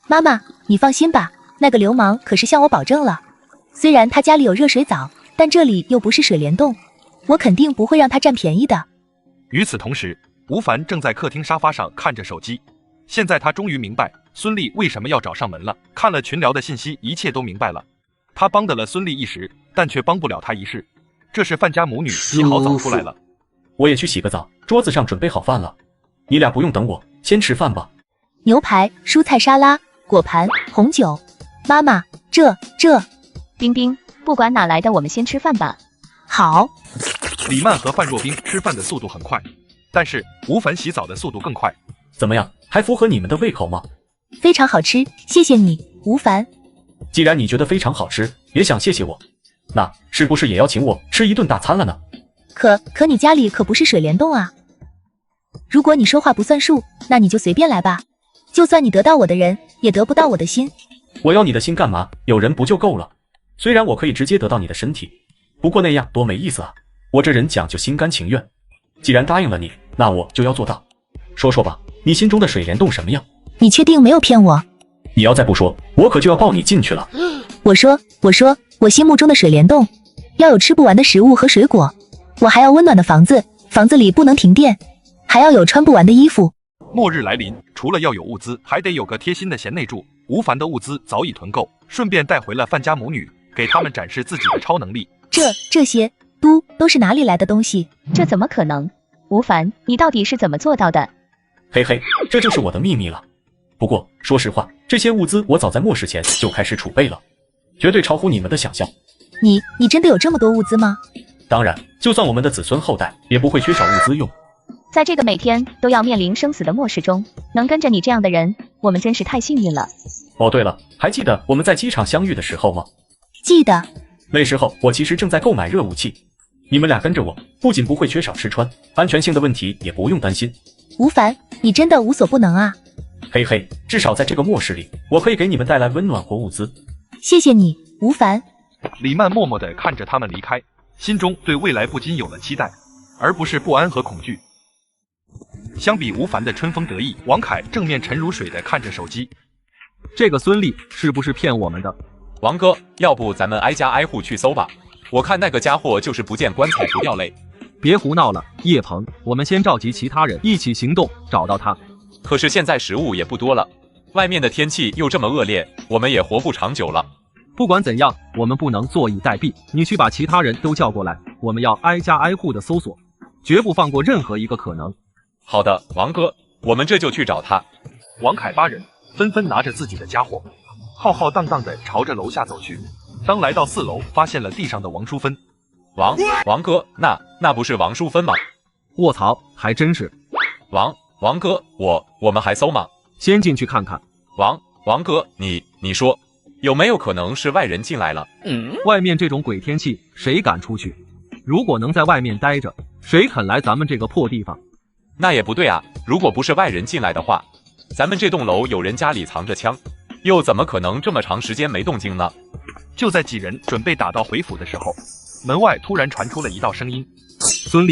妈妈，你放心吧，那个流氓可是向我保证了，虽然他家里有热水澡，但这里又不是水帘洞，我肯定不会让他占便宜的。与此同时，吴凡正在客厅沙发上看着手机，现在他终于明白孙俪为什么要找上门了。看了群聊的信息，一切都明白了。他帮得了孙俪一时，但却帮不了他一世。这是范家母女洗好澡出来了，我也去洗个澡，桌子上准备好饭了，你俩不用等我，先吃饭吧。牛排、蔬菜沙拉、果盘、红酒。妈妈，这……冰冰，不管哪来的，我们先吃饭吧。好。李曼和范若冰吃饭的速度很快，但是吴凡洗澡的速度更快。怎么样，还符合你们的胃口吗？非常好吃，谢谢你，吴凡。既然你觉得非常好吃，也想谢谢我，那是不是也要请我吃一顿大餐了呢？可你家里可不是水帘洞啊！如果你说话不算数，那你就随便来吧。就算你得到我的人，也得不到我的心。我要你的心干嘛？有人不就够了？虽然我可以直接得到你的身体，不过那样多没意思啊！我这人讲究心甘情愿，既然答应了你，那我就要做到。说说吧，你心中的水帘洞什么样？你确定没有骗我？你要再不说，我可就要抱你进去了。我说，我心目中的水帘洞要有吃不完的食物和水果，我还要温暖的房子，房子里不能停电，还要有穿不完的衣服。末日来临，除了要有物资，还得有个贴心的贤内助。吴凡的物资早已囤够，顺便带回了范家母女，给他们展示自己的超能力。这些都是哪里来的东西？这怎么可能？吴凡，你到底是怎么做到的？嘿嘿，这就是我的秘密了。不过说实话，这些物资我早在末世前就开始储备了，绝对超乎你们的想象。你真的有这么多物资吗？当然，就算我们的子孙后代也不会缺少物资用。在这个每天都要面临生死的末世中，能跟着你这样的人，我们真是太幸运了。哦，对了，还记得我们在机场相遇的时候吗？记得。那时候我其实正在购买热武器，你们俩跟着我，不仅不会缺少吃穿，安全性的问题也不用担心。吴凡，你真的无所不能啊！嘿嘿，至少在这个末世里，我可以给你们带来温暖或物资。谢谢你，吴凡。李曼默默地看着他们离开，心中对未来不禁有了期待，而不是不安和恐惧。相比吴凡的春风得意，王凯正面沉如水地看着手机。这个孙俪是不是骗我们的？王哥，要不咱们挨家挨户去搜吧？我看那个家伙就是不见棺材不掉泪。别胡闹了，叶鹏，我们先召集其他人一起行动，找到他。可是现在食物也不多了，外面的天气又这么恶劣，我们也活不长久了。不管怎样，我们不能坐以待毙。你去把其他人都叫过来，我们要挨家挨户的搜索，绝不放过任何一个可能。好的，王哥，我们这就去找他。王凯8人纷纷拿着自己的家伙，浩浩荡荡地朝着楼下走去。当来到4楼，发现了地上的王淑芬。王哥，那不是王淑芬吗？卧槽，还真是。王哥，我们还搜吗？先进去看看。王哥，你说有没有可能是外人进来了？外面这种鬼天气，谁敢出去？如果能在外面待着，谁肯来咱们这个破地方？那也不对啊，如果不是外人进来的话，咱们这栋楼有人家里藏着枪，又怎么可能这么长时间没动静呢？就在几人准备打道回府的时候，门外突然传出了一道声音。孙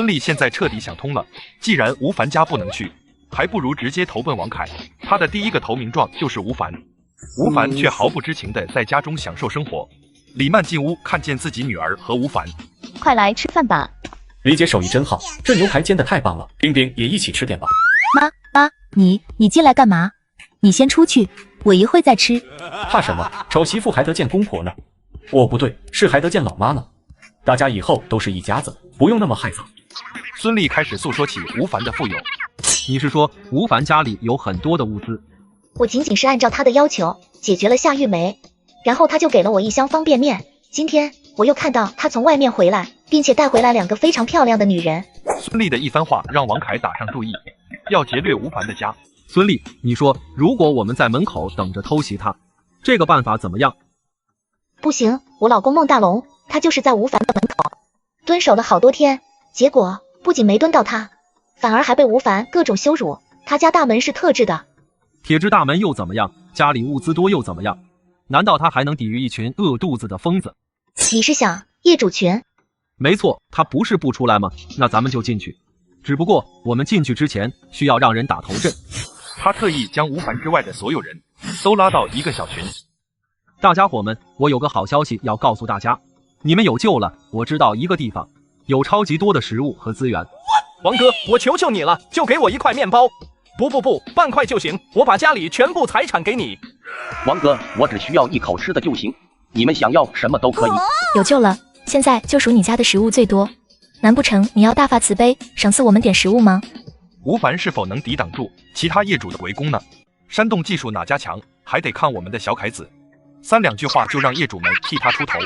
俪现在彻底想通了，既然吴凡家不能去，还不如直接投奔王凯。他的第一个投名状就是吴凡。吴凡却毫不知情地在家中享受生活。李曼进屋看见自己女儿和吴凡，快来吃饭吧。李姐手艺真好，这牛排煎得太棒了，冰冰也一起吃点吧。妈，你进来干嘛？你先出去，我一会再吃。怕什么？丑媳妇还得见公婆呢。哦，不对，是还得见老妈呢。大家以后都是一家子，不用那么害臊。孙俪开始诉说起吴凡的富有。你是说吴凡家里有很多的物资？我仅仅是按照他的要求解决了夏玉梅，然后他就给了我1箱方便面。今天我又看到他从外面回来，并且带回来2个非常漂亮的女人。孙俪的一番话让王凯打上注意，要劫掠吴凡的家。孙俪，你说如果我们在门口等着偷袭他，这个办法怎么样？不行，我老公孟大龙他就是在吴凡的门口蹲守了好多天，结果不仅没蹲到他，反而还被吴凡各种羞辱。他家大门是特制的，铁制大门又怎么样？家里物资多又怎么样？难道他还能抵御一群饿肚子的疯子？你是想业主群？没错，他不是不出来吗？那咱们就进去。只不过我们进去之前需要让人打头阵。他特意将吴凡之外的所有人都拉到一个小群。大家伙们，我有个好消息要告诉大家，你们有救了！我知道一个地方有超级多的食物和资源。王哥，我求求你了，就给我1块面包。不，半块就行，我把家里全部财产给你。王哥，我只需要1口吃的就行，你们想要什么都可以。有救了，现在就属你家的食物最多，难不成你要大发慈悲赏赐我们点食物吗？吴凡是否能抵挡住其他业主的围攻呢？煽动技术哪家强，还得看我们的小凯子，3两句话就让业主们替他出头。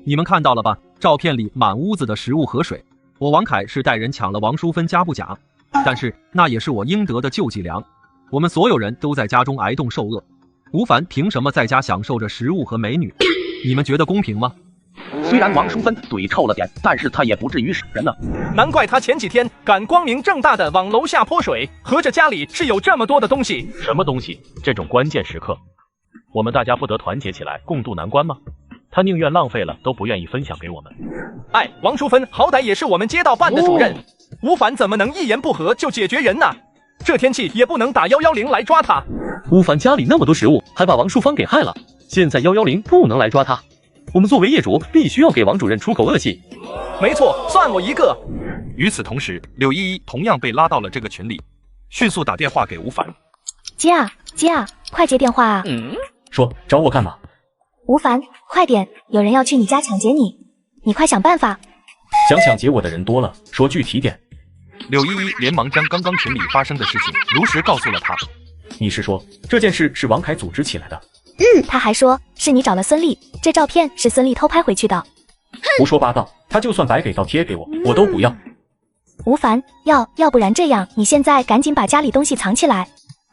你们看到了吧？照片里满屋子的食物和水，我王凯是带人抢了王淑芬家不假，但是那也是我应得的救济粮。我们所有人都在家中挨冻受饿，吴凡凭什么在家享受着食物和美女？你们觉得公平吗？虽然王淑芬嘴臭了点，但是她也不至于死人呢。难怪他前几天敢光明正大的往楼下泼水，合着家里是有这么多的东西。什么东西？这种关键时刻，我们大家不得团结起来，共度难关吗？他宁愿浪费了，都不愿意分享给我们。哎，王淑芬好歹也是我们街道办的主任，吴凡怎么能一言不合就解决人呢？这天气也不能打110来抓他。吴凡家里那么多食物，还把王淑芳给害了，现在110不能来抓他。我们作为业主，必须要给王主任出口恶气。没错，算我一个。与此同时，柳依依同样被拉到了这个群里，迅速打电话给吴凡。接啊接啊，快接电话啊！说找我干嘛？吴凡，快点，有人要去你家抢劫你，你快想办法。想抢劫我的人多了，说具体点。柳依依连忙将刚刚群里发生的事情如实告诉了他。你是说这件事是王凯组织起来的？他还说是你找了孙俪，这照片是孙俪偷拍回去的。胡说八道，他就算白给倒贴给我，我都不要。吴凡，要不然这样，你现在赶紧把家里东西藏起来，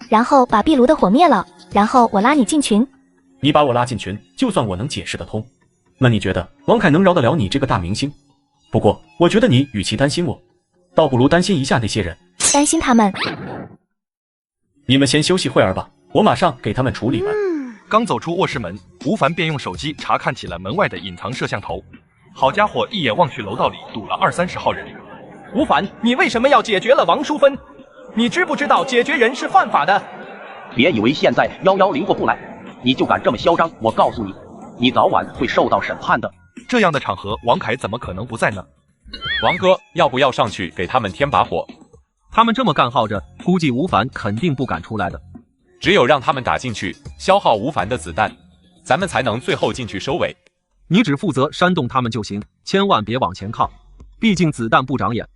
然后把壁炉的火灭了，然后我拉你进群。你把我拉进群，就算我能解释得通，那你觉得王凯能饶得了你这个大明星？不过我觉得你与其担心我，倒不如担心一下那些人。担心他们？你们先休息会儿吧，我马上给他们处理完。刚走出卧室门，吴凡便用手机查看起了门外的隐藏摄像头。好家伙，一眼望去，楼道里堵了20-30号人。吴凡，你为什么要解决了王淑芬？你知不知道解决人是犯法的？别以为现在110过不来，你就敢这么嚣张！我告诉你，你早晚会受到审判的。这样的场合，王凯怎么可能不在呢？王哥，要不要上去给他们添把火？他们这么干耗着，估计吴凡肯定不敢出来的。只有让他们打进去，消耗吴凡的子弹，咱们才能最后进去收尾。你只负责煽动他们就行，千万别往前靠，毕竟子弹不长眼。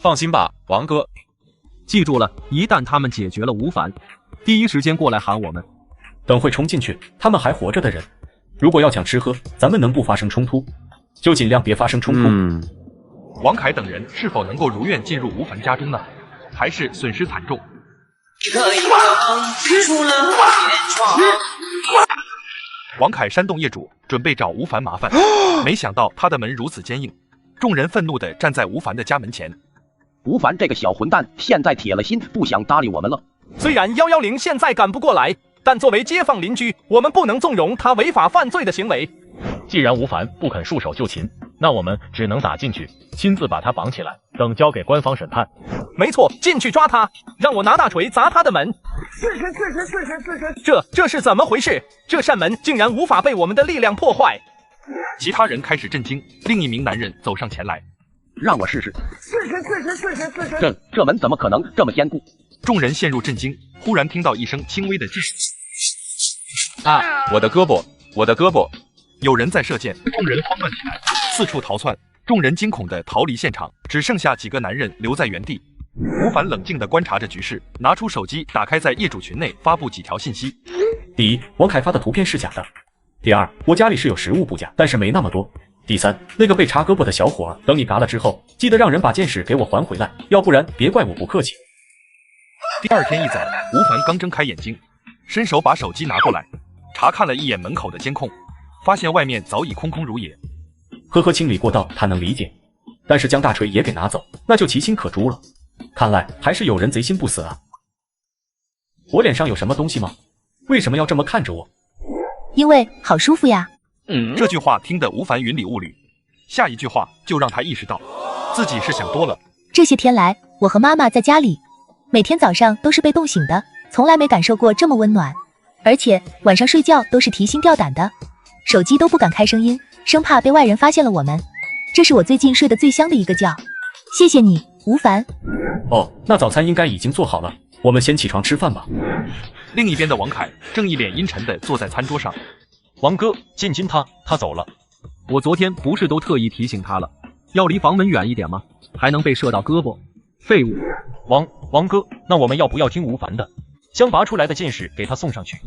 放心吧，王哥。记住了，一旦他们解决了吴凡，第一时间过来喊我们。等会冲进去，他们还活着的人，如果要抢吃喝，咱们能不发生冲突，就尽量别发生冲突。王凯等人是否能够如愿进入吴凡家中呢？还是损失惨重？王凯煽动业主准备找吴凡麻烦，没想到他的门如此坚硬，众人愤怒地站在吴凡的家门前。吴凡这个小混蛋，现在铁了心不想搭理我们了。虽然110现在赶不过来，但作为街坊邻居，我们不能纵容他违法犯罪的行为。既然吴凡不肯束手就擒，那我们只能打进去，亲自把他绑起来，等交给官方审判。没错，进去抓他，让我拿大锤砸他的门。这是怎么回事？这扇门竟然无法被我们的力量破坏。其他人开始震惊，另一名男人走上前来，让我试试。这门怎么可能这么坚固？众人陷入震惊，忽然听到一声轻微的击啊！我的胳膊，我的胳膊！有人在射箭，众人慌乱起来，四处逃窜。众人惊恐地逃离现场，只剩下几个男人留在原地。吴凡冷静地观察着局势，拿出手机，打开在业主群内发布几条信息。第一，王凯发的图片是假的。第二，我家里是有食物不假，但是没那么多。第三，那个被插胳膊的小伙儿，等你嘎了之后，记得让人把箭矢给我还回来，要不然别怪我不客气。第二天一早，吴凡刚睁开眼睛，伸手把手机拿过来，查看了一眼门口的监控，发现外面早已空空如也。呵呵，清理过道他能理解，但是将大锤也给拿走，那就其心可诛了。看来还是有人贼心不死啊！我脸上有什么东西吗？为什么要这么看着我？因为好舒服呀。这句话听得吴凡云里雾里，下一句话就让他意识到自己是想多了。这些天来，我和妈妈在家里，每天早上都是被冻醒的，从来没感受过这么温暖，而且晚上睡觉都是提心吊胆的，手机都不敢开声音，生怕被外人发现了我们。这是我最近睡得最香的一个觉，谢谢你，吴凡。哦，那早餐应该已经做好了，我们先起床吃饭吧。另一边的王凯正一脸阴沉地坐在餐桌上。王哥，进军他走了。我昨天不是都特意提醒他了，要离房门远一点吗？还能被射到胳膊，废物。王哥，那我们要不要听吴凡的，将拔出来的箭矢给他送上去？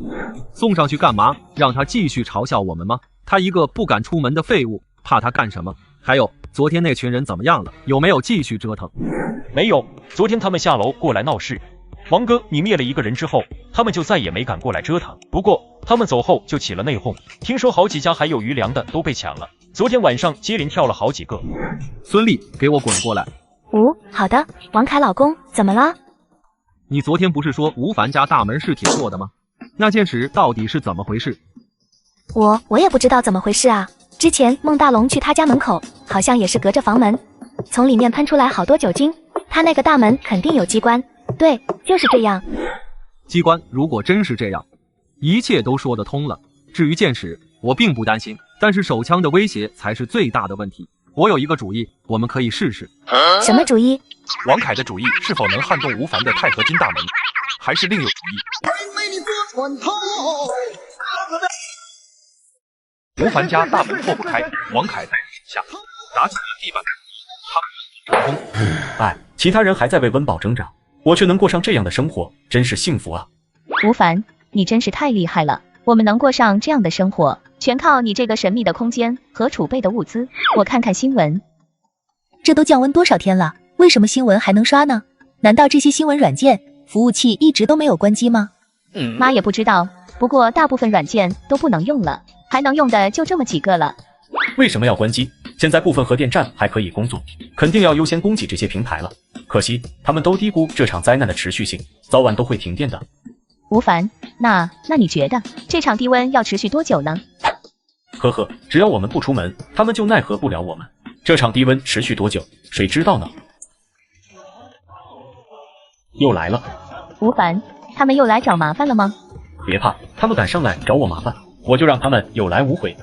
送上去干嘛？让他继续嘲笑我们吗？他一个不敢出门的废物，怕他干什么？还有，昨天那群人怎么样了？有没有继续折腾？没有，昨天他们下楼过来闹事，王哥，你灭了一个人之后，他们就再也没敢过来折腾。不过他们走后就起了内讧，听说好几家还有余粮的都被抢了。昨天晚上接连跳了好几个。孙俪，给我滚过来！好的，王凯老公，怎么了？你昨天不是说吴凡家大门是铁做的吗？那件事到底是怎么回事？我也不知道怎么回事啊。之前孟大龙去他家门口，好像也是隔着房门，从里面喷出来好多酒精。他那个大门肯定有机关。对，就是这样。机关如果真是这样，一切都说得通了。至于箭矢，我并不担心，但是手枪的威胁才是最大的问题。我有一个主意，我们可以试试。什么主意？王凯的主意是否能撼动吴凡的钛合金大门，还是另有主意？吴凡家大门破不开，王凯在下打起了地板。其他人还在为温饱挣扎，我却能过上这样的生活，真是幸福啊！吴凡，你真是太厉害了，我们能过上这样的生活，全靠你这个神秘的空间和储备的物资。我看看新闻，这都降温多少天了，为什么新闻还能刷呢？难道这些新闻软件服务器一直都没有关机吗？妈也不知道，不过大部分软件都不能用了，还能用的就这么几个了。为什么要关机？现在部分核电站还可以工作，肯定要优先供给这些平台了。可惜他们都低估这场灾难的持续性，早晚都会停电的。吴凡，那你觉得这场低温要持续多久呢？呵呵，只要我们不出门，他们就奈何不了我们。这场低温持续多久，谁知道呢？又来了。吴凡，他们又来找麻烦了吗？别怕，他们敢上来找我麻烦，我就让他们有来无回。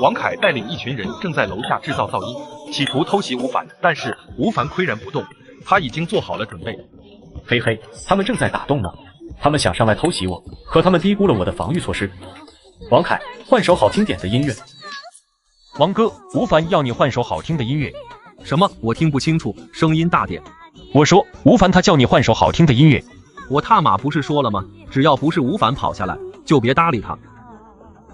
王凯带领一群人正在楼下制造噪音，企图偷袭吴凡，但是吴凡岿然不动，他已经做好了准备。嘿嘿，他们正在打洞呢，他们想上来偷袭我，可他们低估了我的防御措施。王凯，换首好听点的音乐。王哥，吴凡要你换首好听的音乐。什么？我听不清楚，声音大点。我说吴凡他叫你换首好听的音乐。我他妈不是说了吗？只要不是吴凡跑下来，就别搭理他。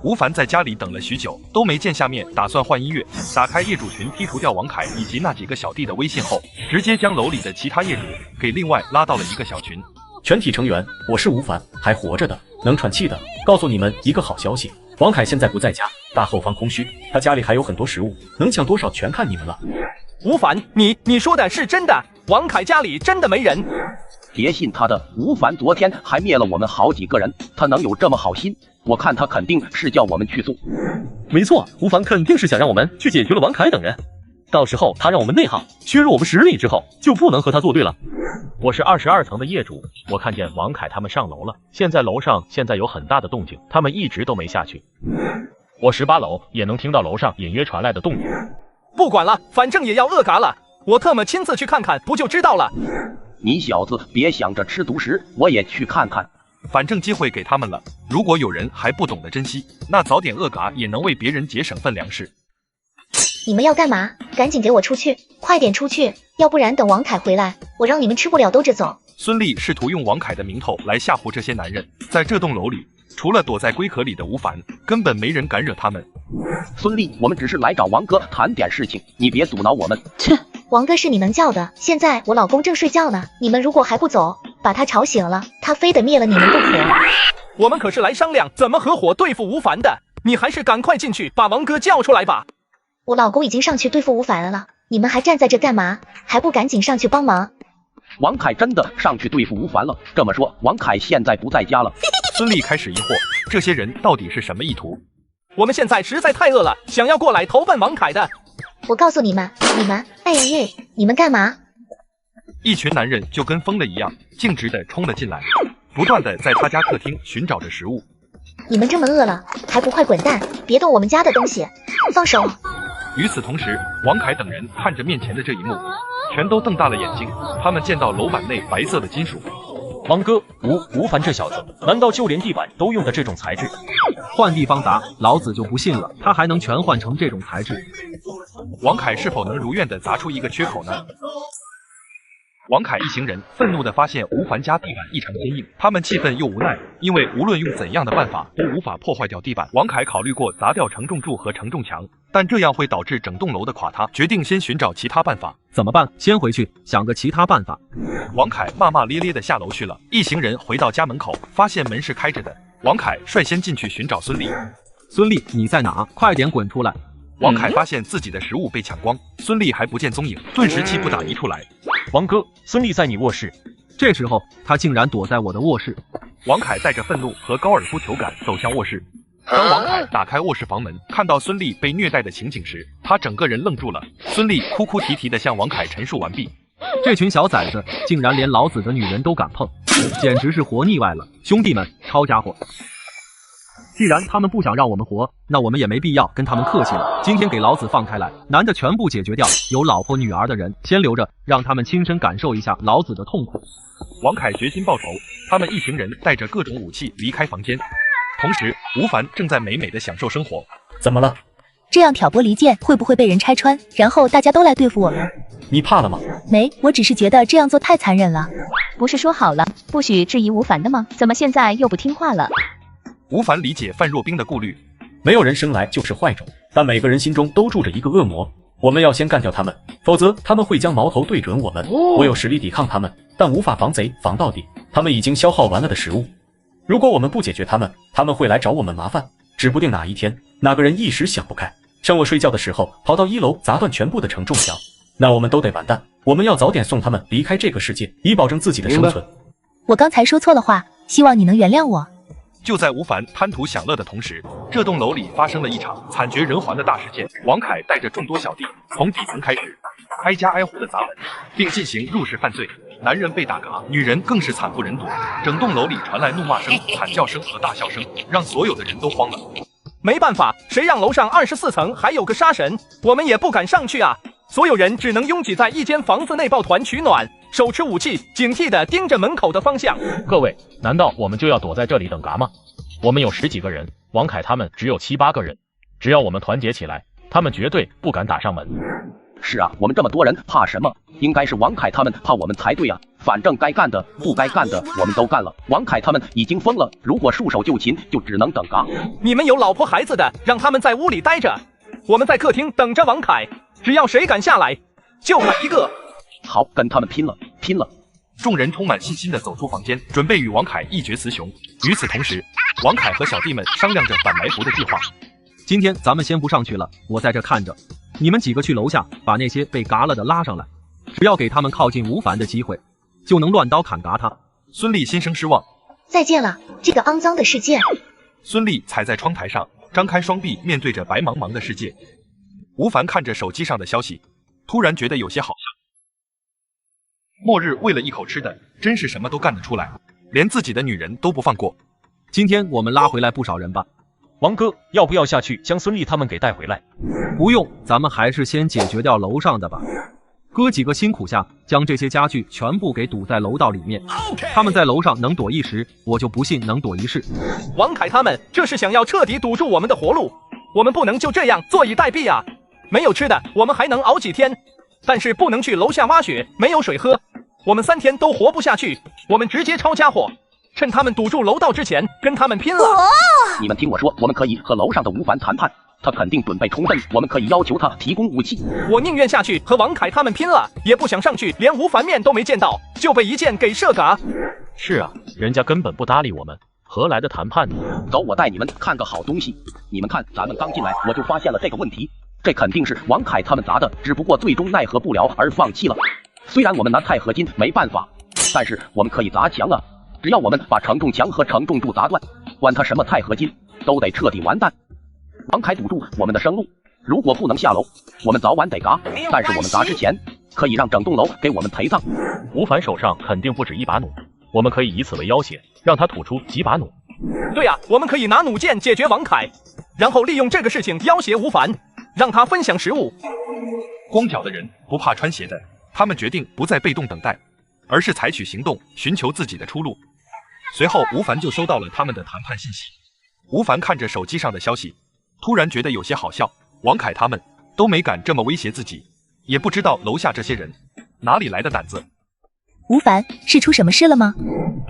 吴凡在家里等了许久，都没见下面，打算换音乐。打开业主群，剔除掉王凯以及那几个小弟的微信后，直接将楼里的其他业主给另外拉到了一个小群。全体成员，我是吴凡，还活着的，能喘气的。告诉你们一个好消息，王凯现在不在家，大后方空虚，他家里还有很多食物，能抢多少全看你们了。吴凡，你说的是真的？王凯家里真的没人？别信他的，吴凡昨天还灭了我们好几个人，他能有这么好心？我看他肯定是叫我们去送。没错，吴凡肯定是想让我们去解决了王凯等人，到时候他让我们内耗，削弱我们实力之后，就不能和他作对了。我是22层的业主，我看见王凯他们上楼了，现在楼上有很大的动静，他们一直都没下去。我18楼也能听到楼上隐约传来的动静。不管了，反正也要恶嘎了，我特么亲自去看看不就知道了。你小子别想着吃独食，我也去看看。反正机会给他们了，如果有人还不懂得珍惜，那早点恶嘎也能为别人节省份粮食。你们要干嘛？赶紧给我出去，快点出去，要不然等王凯回来，我让你们吃不了兜着走。孙俪试图用王凯的名头来吓唬这些男人，在这栋楼里，除了躲在龟壳里的吴凡，根本没人敢惹他们。孙俪，我们只是来找王哥谈点事情，你别阻挠我们。切，王哥是你能叫的，现在我老公正睡觉呢，你们如果还不走，把他吵醒了，他非得灭了你们不可。我们可是来商量怎么合伙对付吴凡的，你还是赶快进去把王哥叫出来吧。我老公已经上去对付吴凡了，你们还站在这干嘛？还不赶紧上去帮忙？王凯真的上去对付吴凡了，这么说王凯现在不在家了。孙俪开始疑惑，这些人到底是什么意图？我们现在实在太饿了，想要过来投奔王凯的。我告诉你们，哎呀，你们干嘛？一群男人就跟疯了一样，径直地冲了进来，不断地在他家客厅寻找着食物。你们这么饿了，还不快滚蛋！别动我们家的东西，放手！与此同时，王凯等人看着面前的这一幕，全都瞪大了眼睛。他们见到楼板内白色的金属。王哥，吴凡这小子，难道就连地板都用的这种材质？换地方砸，老子就不信了，他还能全换成这种材质。王凯是否能如愿地砸出一个缺口呢？王凯一行人愤怒地发现吴凡家地板异常坚硬，他们气愤又无奈，因为无论用怎样的办法都无法破坏掉地板。王凯考虑过砸掉承重柱和承重墙，但这样会导致整栋楼的垮塌，决定先寻找其他办法。怎么办？先回去想个其他办法。王凯骂骂咧咧地下楼去了。一行人回到家门口，发现门是开着的。王凯率先进去寻找孙俪。孙俪，你在哪？快点滚出来！王凯发现自己的食物被抢光，孙俪还不见踪影，顿时气不打一处来。王哥，孙俪在你卧室。这时候他竟然躲在我的卧室。王凯带着愤怒和高尔夫球杆走向卧室。当王凯打开卧室房门，看到孙俪被虐待的情景时，他整个人愣住了。孙俪哭哭啼啼地向王凯陈述完毕。这群小崽子竟然连老子的女人都敢碰，简直是活腻歪了！兄弟们，抄家伙！既然他们不想让我们活，那我们也没必要跟他们客气了。今天给老子放开来，男的全部解决掉，有老婆女儿的人先留着，让他们亲身感受一下老子的痛苦。王凯决心报仇，他们一行人带着各种武器离开房间。同时，吴凡正在美美的享受生活。怎么了？这样挑拨离间会不会被人拆穿，然后大家都来对付我们？你怕了吗？没，我只是觉得这样做太残忍了。不是说好了不许质疑吴凡的吗？怎么现在又不听话了？吴凡理解范若冰的顾虑，没有人生来就是坏种，但每个人心中都住着一个恶魔。我们要先干掉他们，否则他们会将矛头对准我们。我有实力抵抗他们，但无法防贼防到底。他们已经消耗完了的食物，如果我们不解决他们，他们会来找我们麻烦。指不定哪一天，哪个人一时想不开，趁我睡觉的时候跑到1楼砸断全部的承重墙，那我们都得完蛋。我们要早点送他们离开这个世界，以保证自己的生存。我刚才说错了话，希望你能原谅我。就在吴凡贪图享乐的同时，这栋楼里发生了一场惨绝人寰的大事件。王凯带着众多小弟从底层开始，挨家挨户的砸门，并进行入室犯罪。男人被打嘎，女人更是惨不忍睹。整栋楼里传来怒骂声、惨叫声和大笑声，让所有的人都慌了。没办法，谁让楼上24层还有个杀神，我们也不敢上去啊！所有人只能拥挤在一间房子内抱团取暖，手持武器，警惕地盯着门口的方向。各位，难道我们就要躲在这里等嘎吗？我们有10几个人，王凯他们只有7、8个人，只要我们团结起来，他们绝对不敢打上门。是啊，我们这么多人怕什么？应该是王凯他们怕我们才对啊！反正该干的不该干的我们都干了。王凯他们已经疯了，如果束手就擒，就只能等嘎。你们有老婆孩子的，让他们在屋里待着，我们在客厅等着王凯。只要谁敢下来，就砍一个。好，跟他们拼了，拼了！众人充满信心地走出房间，准备与王凯一决雌雄。与此同时，王凯和小弟们商量着反埋伏的计划。今天咱们先不上去了，我在这看着，你们几个去楼下把那些被嘎了的拉上来，只要给他们靠近吴凡的机会，就能乱刀砍嘎他。孙俪心生失望，再见了，这个肮脏的世界。孙俪踩在窗台上，张开双臂面对着白茫茫的世界。吴凡看着手机上的消息，突然觉得有些好笑。末日为了一口吃的，真是什么都干得出来，连自己的女人都不放过。今天我们拉回来不少人吧？王哥，要不要下去将孙俪他们给带回来？不用，咱们还是先解决掉楼上的吧。哥几个辛苦下，将这些家具全部给堵在楼道里面。他们在楼上能躲一时，我就不信能躲一世。王凯他们这是想要彻底堵住我们的活路，我们不能就这样坐以待毙啊！没有吃的，我们还能熬几天，但是不能去楼下挖雪，没有水喝，我们3天都活不下去。我们直接抄家伙，趁他们堵住楼道之前，跟他们拼了！你们听我说，我们可以和楼上的吴凡谈判，他肯定准备充分，我们可以要求他提供武器。我宁愿下去和王凯他们拼了，也不想上去连吴凡面都没见到，就被一箭给射嘎。是啊，人家根本不搭理我们，何来的谈判呢？走，我带你们看个好东西。你们看，咱们刚进来我就发现了这个问题，这肯定是王凯他们砸的，只不过最终奈何不了而放弃了。虽然我们拿钛合金没办法，但是我们可以砸墙啊！只要我们把承重墙和承重柱砸断，管他什么钛合金，都得彻底完蛋。王凯堵住我们的生路，如果不能下楼，我们早晚得嘎。但是我们嘎之前，可以让整栋楼给我们陪葬。吴凡手上肯定不止1把弩，我们可以以此为要挟，让他吐出几把弩。对啊，我们可以拿弩箭解决王凯，然后利用这个事情要挟吴凡，让他分享食物。光脚的人不怕穿鞋的，他们决定不再被动等待，而是采取行动，寻求自己的出路。随后，吴凡就收到了他们的谈判信息。吴凡看着手机上的消息，突然觉得有些好笑。王凯他们都没敢这么威胁自己，也不知道楼下这些人哪里来的胆子。吴凡，是出什么事了吗？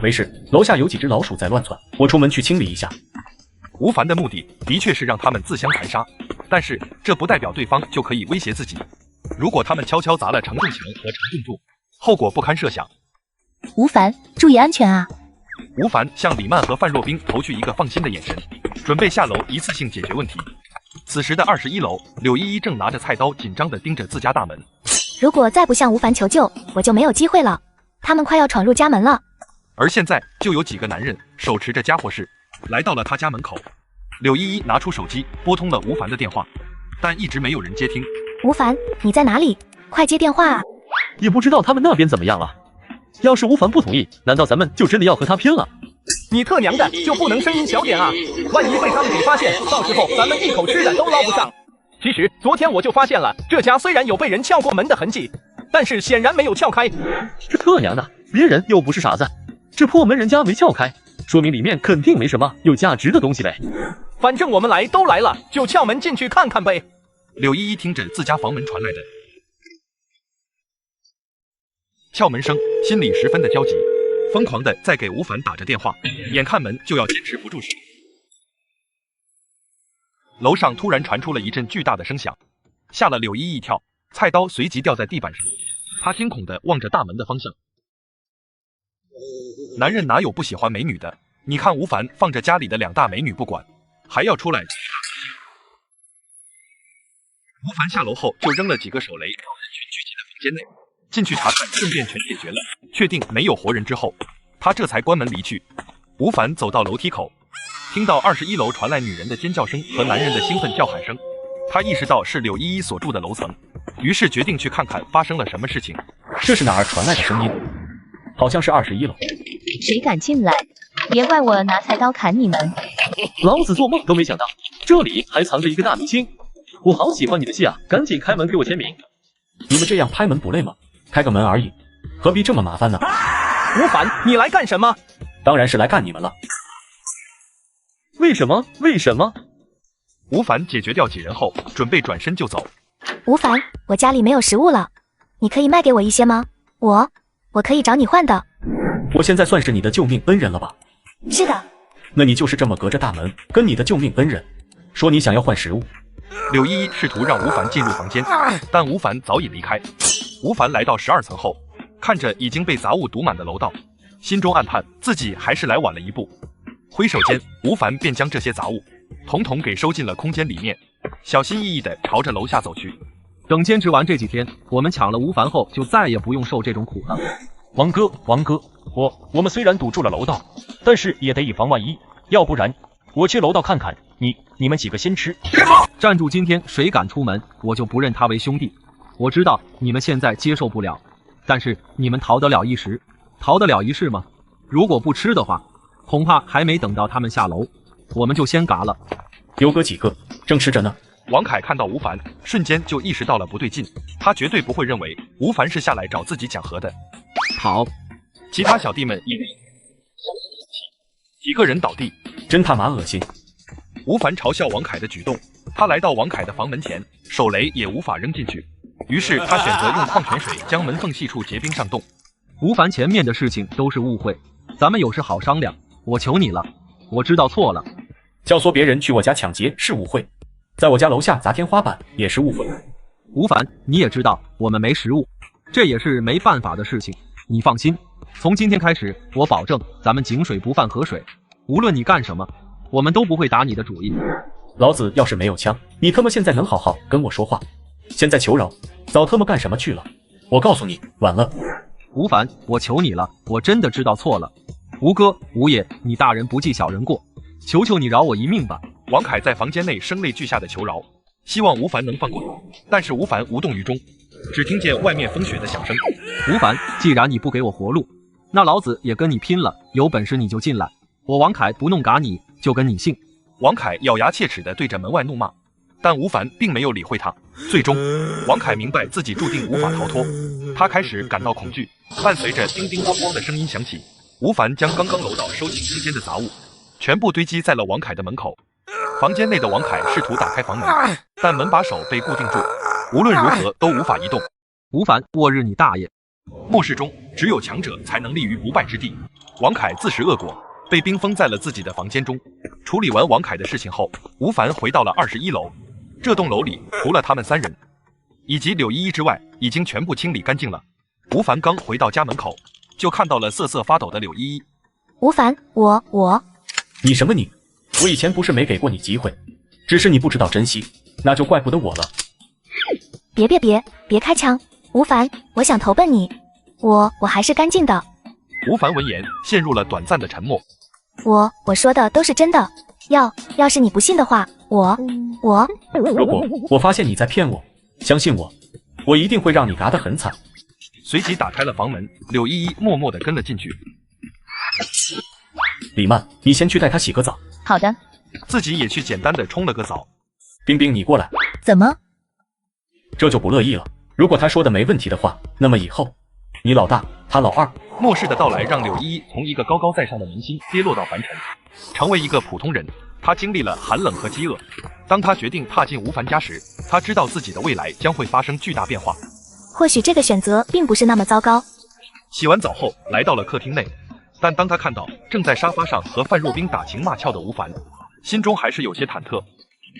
没事，楼下有几只老鼠在乱窜，我出门去清理一下。吴凡的目的的确是让他们自相残杀，但是这不代表对方就可以威胁自己。如果他们悄悄砸了承重墙和承重柱，后果不堪设想。吴凡，注意安全啊！吴凡向李曼和范若冰投去一个放心的眼神，准备下楼一次性解决问题。此时的21楼，柳依依正拿着菜刀紧张地盯着自家大门。如果再不向吴凡求救，我就没有机会了。他们快要闯入家门了。而现在就有几个男人手持着家伙事来到了他家门口。柳依依拿出手机拨通了吴凡的电话，但一直没有人接听。吴凡，你在哪里？快接电话啊！也不知道他们那边怎么样了。要是吴凡不同意，难道咱们就真的要和他拼了？你特娘的就不能声音小点啊！万一被他们给发现，到时候咱们一口吃的都捞不上。其实昨天我就发现了，这家虽然有被人撬过门的痕迹，但是显然没有撬开。这特娘的，别人又不是傻子，这破门人家没撬开，说明里面肯定没什么有价值的东西呗。反正我们来都来了，就撬门进去看看呗。柳依依听着自家房门传来的撬门声，心里十分的焦急，疯狂的在给吴凡打着电话，眼看门就要坚持不住时，楼上突然传出了一阵巨大的声响，吓了柳依依一跳，菜刀随即掉在地板上，她惊恐地望着大门的方向。男人哪有不喜欢美女的？你看吴凡放着家里的2大美女不管，还要出来。吴凡下楼后就扔了几个手雷到人群聚集的房间内，进去查看，顺便全解决了，确定没有活人之后，他这才关门离去。吴凡走到楼梯口，听到21楼传来女人的尖叫声和男人的兴奋叫喊声，他意识到是柳依依所住的楼层，于是决定去看看发生了什么事情。这是哪儿传来的声音？好像是21楼。谁敢进来？别怪我拿菜刀砍你们！老子做梦都没想到，这里还藏着一个大明星。我好喜欢你的戏啊！赶紧开门给我签名。你们这样拍门不累吗？开个门而已，何必这么麻烦呢？吴凡，你来干什么？当然是来干你们了。为什么？为什么？吴凡解决掉几人后，准备转身就走。吴凡，我家里没有食物了，你可以卖给我一些吗？我可以找你换的。我现在算是你的救命恩人了吧？是的。那你就是这么隔着大门跟你的救命恩人说你想要换食物？柳依依试图让吴凡进入房间，但吴凡早已离开。吴凡来到12层后，看着已经被杂物堵满的楼道，心中暗叹自己还是来晚了一步。挥手间，吴凡便将这些杂物统统给收进了空间里面，小心翼翼地朝着楼下走去。等坚持完这几天，我们抢了吴凡后，就再也不用受这种苦了。王哥，我们虽然堵住了楼道，但是也得以防万一，要不然我去楼道看看，你们几个先吃。站住！今天谁敢出门，我就不认他为兄弟。我知道你们现在接受不了，但是你们逃得了一时，逃得了一世吗？如果不吃的话，恐怕还没等到他们下楼，我们就先嘎了。有哥几个正吃着呢。王凯看到吴凡，瞬间就意识到了不对劲，他绝对不会认为吴凡是下来找自己讲和的。好，其他小弟们也几个人倒地，真他妈恶心。吴凡嘲笑王凯的举动，他来到王凯的房门前，手雷也无法扔进去，于是他选择用矿泉水将门缝隙处结冰上冻。吴凡，前面的事情都是误会，咱们有事好商量，我求你了，我知道错了。教唆别人去我家抢劫是误会，在我家楼下砸天花板也是误会。吴凡，你也知道我们没食物，这也是没办法的事情，你放心，从今天开始，我保证咱们井水不犯河水，无论你干什么，我们都不会打你的主意。老子要是没有枪，你他妈现在能好好跟我说话？现在求饶，早他妈干什么去了？我告诉你，晚了。吴凡，我求你了，我真的知道错了。吴哥、吴爷，你大人不计小人过，求求你饶我一命吧。王凯在房间内声泪俱下的求饶，希望吴凡能放过他，但是吴凡无动于衷，只听见外面风雪的响声。吴凡，既然你不给我活路，那老子也跟你拼了，有本事你就进来，我王凯不弄嘎你就跟你姓。王凯咬牙切齿地对着门外怒骂，但吴凡并没有理会他。最终，王凯明白自己注定无法逃脱，他开始感到恐惧。伴随着叮叮咣咣的声音响起，吴凡将刚刚楼道收进空间的杂物全部堆积在了王凯的门口。房间内的王凯试图打开房门，但门把手被固定住，无论如何都无法移动。吴凡，我日你大爷！末世中只有强者才能立于不败之地。王凯自食恶果，被冰封在了自己的房间中。处理完王凯的事情后，吴凡回到了21楼。这栋楼里除了他们3人以及柳依依之外，已经全部清理干净了。吴凡刚回到家门口，就看到了瑟瑟发抖的柳依依。吴凡，我，你什么你？我以前不是没给过你机会，只是你不知道珍惜，那就怪不得我了。别开枪，吴凡，我想投奔你，我还是干净的。吴凡闻言陷入了短暂的沉默。我说的都是真的，要是你不信的话，我。如果我发现你在骗我，相信我，我一定会让你嘎得很惨。随即打开了房门，柳依依默默地跟了进去。李曼，你先去带她洗个澡。好的。自己也去简单的冲了个澡。冰冰，你过来。怎么？这就不乐意了。如果他说的没问题的话，那么以后你老大，他老二。末世的到来让柳依依从一个高高在上的明星跌落到凡尘，成为一个普通人。他经历了寒冷和饥饿。当他决定踏进吴凡家时，他知道自己的未来将会发生巨大变化。或许这个选择并不是那么糟糕。洗完澡后，来到了客厅内，但当他看到正在沙发上和范若冰打情骂俏的吴凡，心中还是有些忐忑。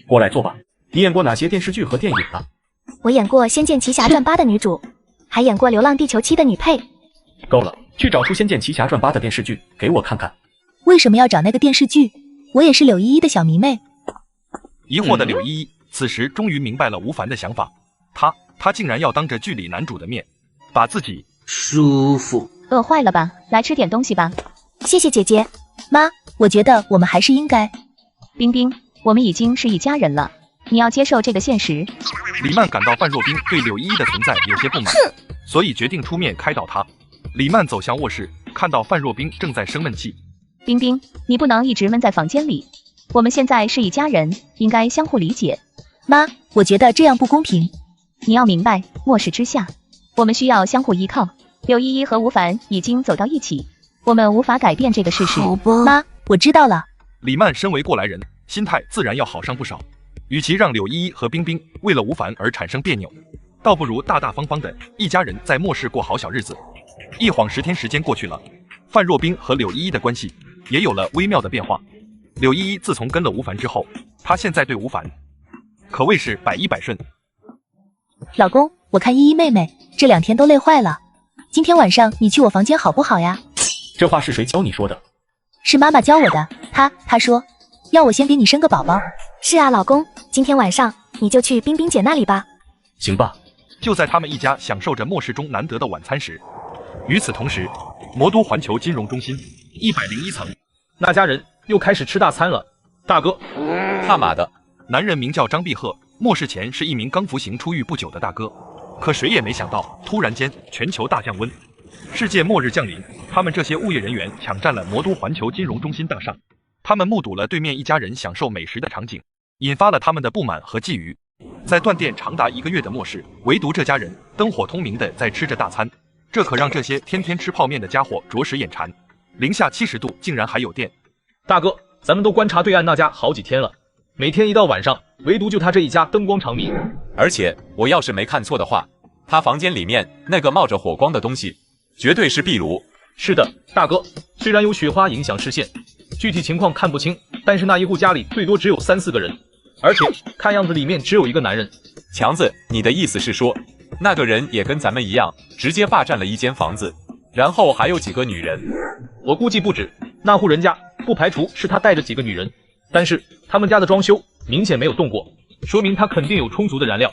过来坐吧。你演过哪些电视剧和电影啊？我演过《仙剑奇侠传8》的女主，还演过《流浪地球7》的女配。够了，去找出《仙剑奇侠传8》的电视剧给我看看。为什么要找那个电视剧？我也是柳依依的小迷妹。疑惑的柳依依此时终于明白了吴凡的想法，他竟然要当着剧里男主的面，把自己舒服饿坏了吧？来吃点东西吧。谢谢姐姐。妈，我觉得我们还是应该。冰冰，我们已经是一家人了，你要接受这个现实。李曼感到范若冰对柳依依的存在有些不满，所以决定出面开导她。李曼走向卧室，看到范若冰正在生闷气。冰冰，你不能一直闷在房间里，我们现在是一家人，应该相互理解。妈，我觉得这样不公平。你要明白，末世之下，我们需要相互依靠。柳依依和吴凡已经走到一起，我们无法改变这个事实。妈，我知道了。李曼身为过来人，心态自然要好上不少。与其让柳依依和冰冰为了吴凡而产生别扭，倒不如大大方方的一家人在末世过好小日子。一晃10天时间过去了，范若冰和柳依依的关系也有了微妙的变化。柳依依自从跟了吴凡之后，她现在对吴凡可谓是百依百顺。老公，我看依依妹妹这2天都累坏了，今天晚上你去我房间好不好呀？这话是谁教你说的？是妈妈教我的，她说要我先给你生个宝宝。是啊，老公，今天晚上你就去冰冰姐那里吧。行吧。就在他们一家享受着末世中难得的晚餐时，与此同时，魔都环球金融中心101层，那家人又开始吃大餐了。大哥，他妈的！男人名叫张必鹤，末世前是一名刚服刑出狱不久的大哥。可谁也没想到，突然间全球大降温，世界末日降临。他们这些物业人员抢占了魔都环球金融中心大厦，他们目睹了对面一家人享受美食的场景，引发了他们的不满和觊觎。在断电长达1个月的末世，唯独这家人灯火通明的在吃着大餐，这可让这些天天吃泡面的家伙着实眼馋。零下70度竟然还有电。大哥，咱们都观察对岸那家好几天了，每天一到晚上，唯独就他这一家灯光长明。而且我要是没看错的话，他房间里面那个冒着火光的东西，绝对是壁炉。是的，大哥，虽然有雪花影响视线，具体情况看不清，但是那一户家里最多只有3、4个人，而且看样子里面只有一个男人。强子，你的意思是说，那个人也跟咱们一样，直接霸占了一间房子，然后还有几个女人？我估计不止，那户人家不排除是他带着几个女人，但是他们家的装修明显没有动过，说明他肯定有充足的燃料，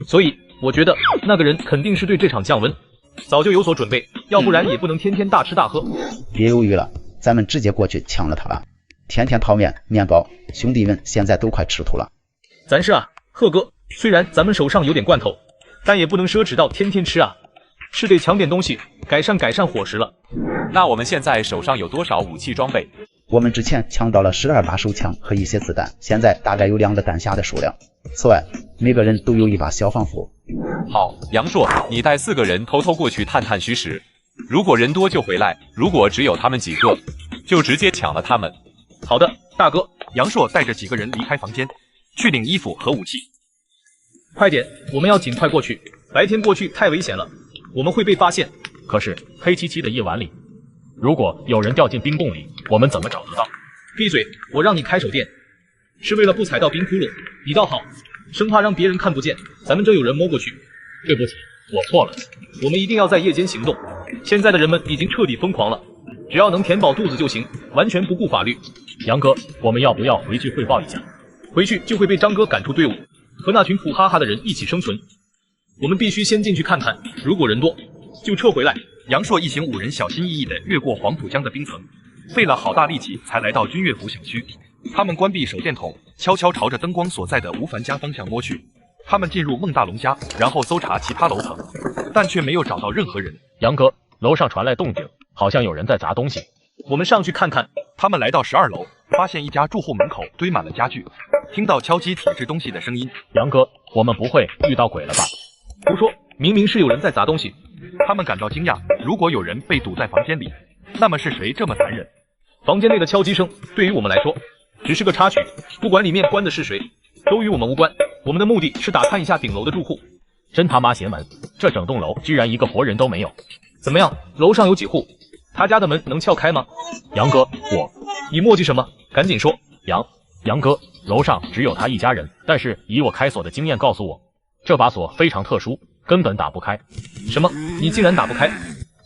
所以我觉得那个人肯定是对这场降温早就有所准备，要不然也不能天天大吃大喝。别犹豫了，咱们直接过去抢了他了。天天泡面面包，兄弟们现在都快吃吐了。咱是啊，贺哥，虽然咱们手上有点罐头，但也不能奢侈到天天吃啊，是得抢点东西改善伙食了。那我们现在手上有多少武器装备？我们之前抢到了12把手枪和一些子弹，现在大概有2个弹匣的数量。此外，每个人都有一把消防斧。好，杨硕，你带4个人偷偷过去探探虚实，如果人多就回来，如果只有他们几个，就直接抢了他们。好的，大哥。杨硕带着几个人离开房间，去领衣服和武器。快点，我们要尽快过去，白天过去太危险了，我们会被发现。可是黑漆漆的夜晚里，如果有人掉进冰洞里，我们怎么找得到？闭嘴！我让你开手电，是为了不踩到冰窟窿。你倒好，生怕让别人看不见，咱们这有人摸过去。对不起，我错了。我们一定要在夜间行动。现在的人们已经彻底疯狂了，只要能填饱肚子就行，完全不顾法律。杨哥，我们要不要回去汇报一下？回去就会被张哥赶出队伍，和那群苦哈哈的人一起生存。我们必须先进去看看，如果人多，就撤回来。杨硕一行5人小心翼翼地越过黄浦江的冰层，费了好大力气才来到君悦府小区。他们关闭手电筒，悄悄朝着灯光所在的吴凡家方向摸去。他们进入孟大龙家，然后搜查其他楼层，但却没有找到任何人。杨哥，楼上传来动静，好像有人在砸东西。我们上去看看。他们来到12楼，发现一家住户门口堆满了家具，听到敲击铁质东西的声音。杨哥，我们不会遇到鬼了吧？胡说，明明是有人在砸东西。他们感到惊讶，如果有人被堵在房间里，那么是谁这么残忍？房间内的敲击声对于我们来说只是个插曲，不管里面关的是谁，都与我们无关。我们的目的是打探一下顶楼的住户。真他妈邪门，这整栋楼居然一个活人都没有。怎么样，楼上有几户？他家的门能撬开吗？杨哥，你磨叽什么？赶紧说。杨哥，楼上只有他一家人，但是以我开锁的经验告诉我，这把锁非常特殊，根本打不开。什么？你竟然打不开？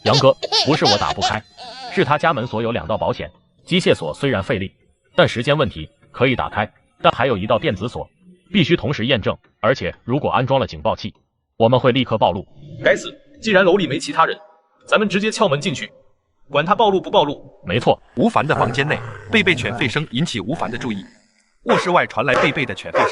杨哥，不是我打不开，是他家门锁有2道保险，机械锁虽然费力，但时间问题可以打开，但还有1道电子锁，必须同时验证，而且如果安装了警报器，我们会立刻暴露。该死！既然楼里没其他人，咱们直接撬门进去，管他暴露不暴露。没错。吴凡的房间内，贝贝犬吠声引起吴凡的注意，卧室外传来贝贝的犬吠声。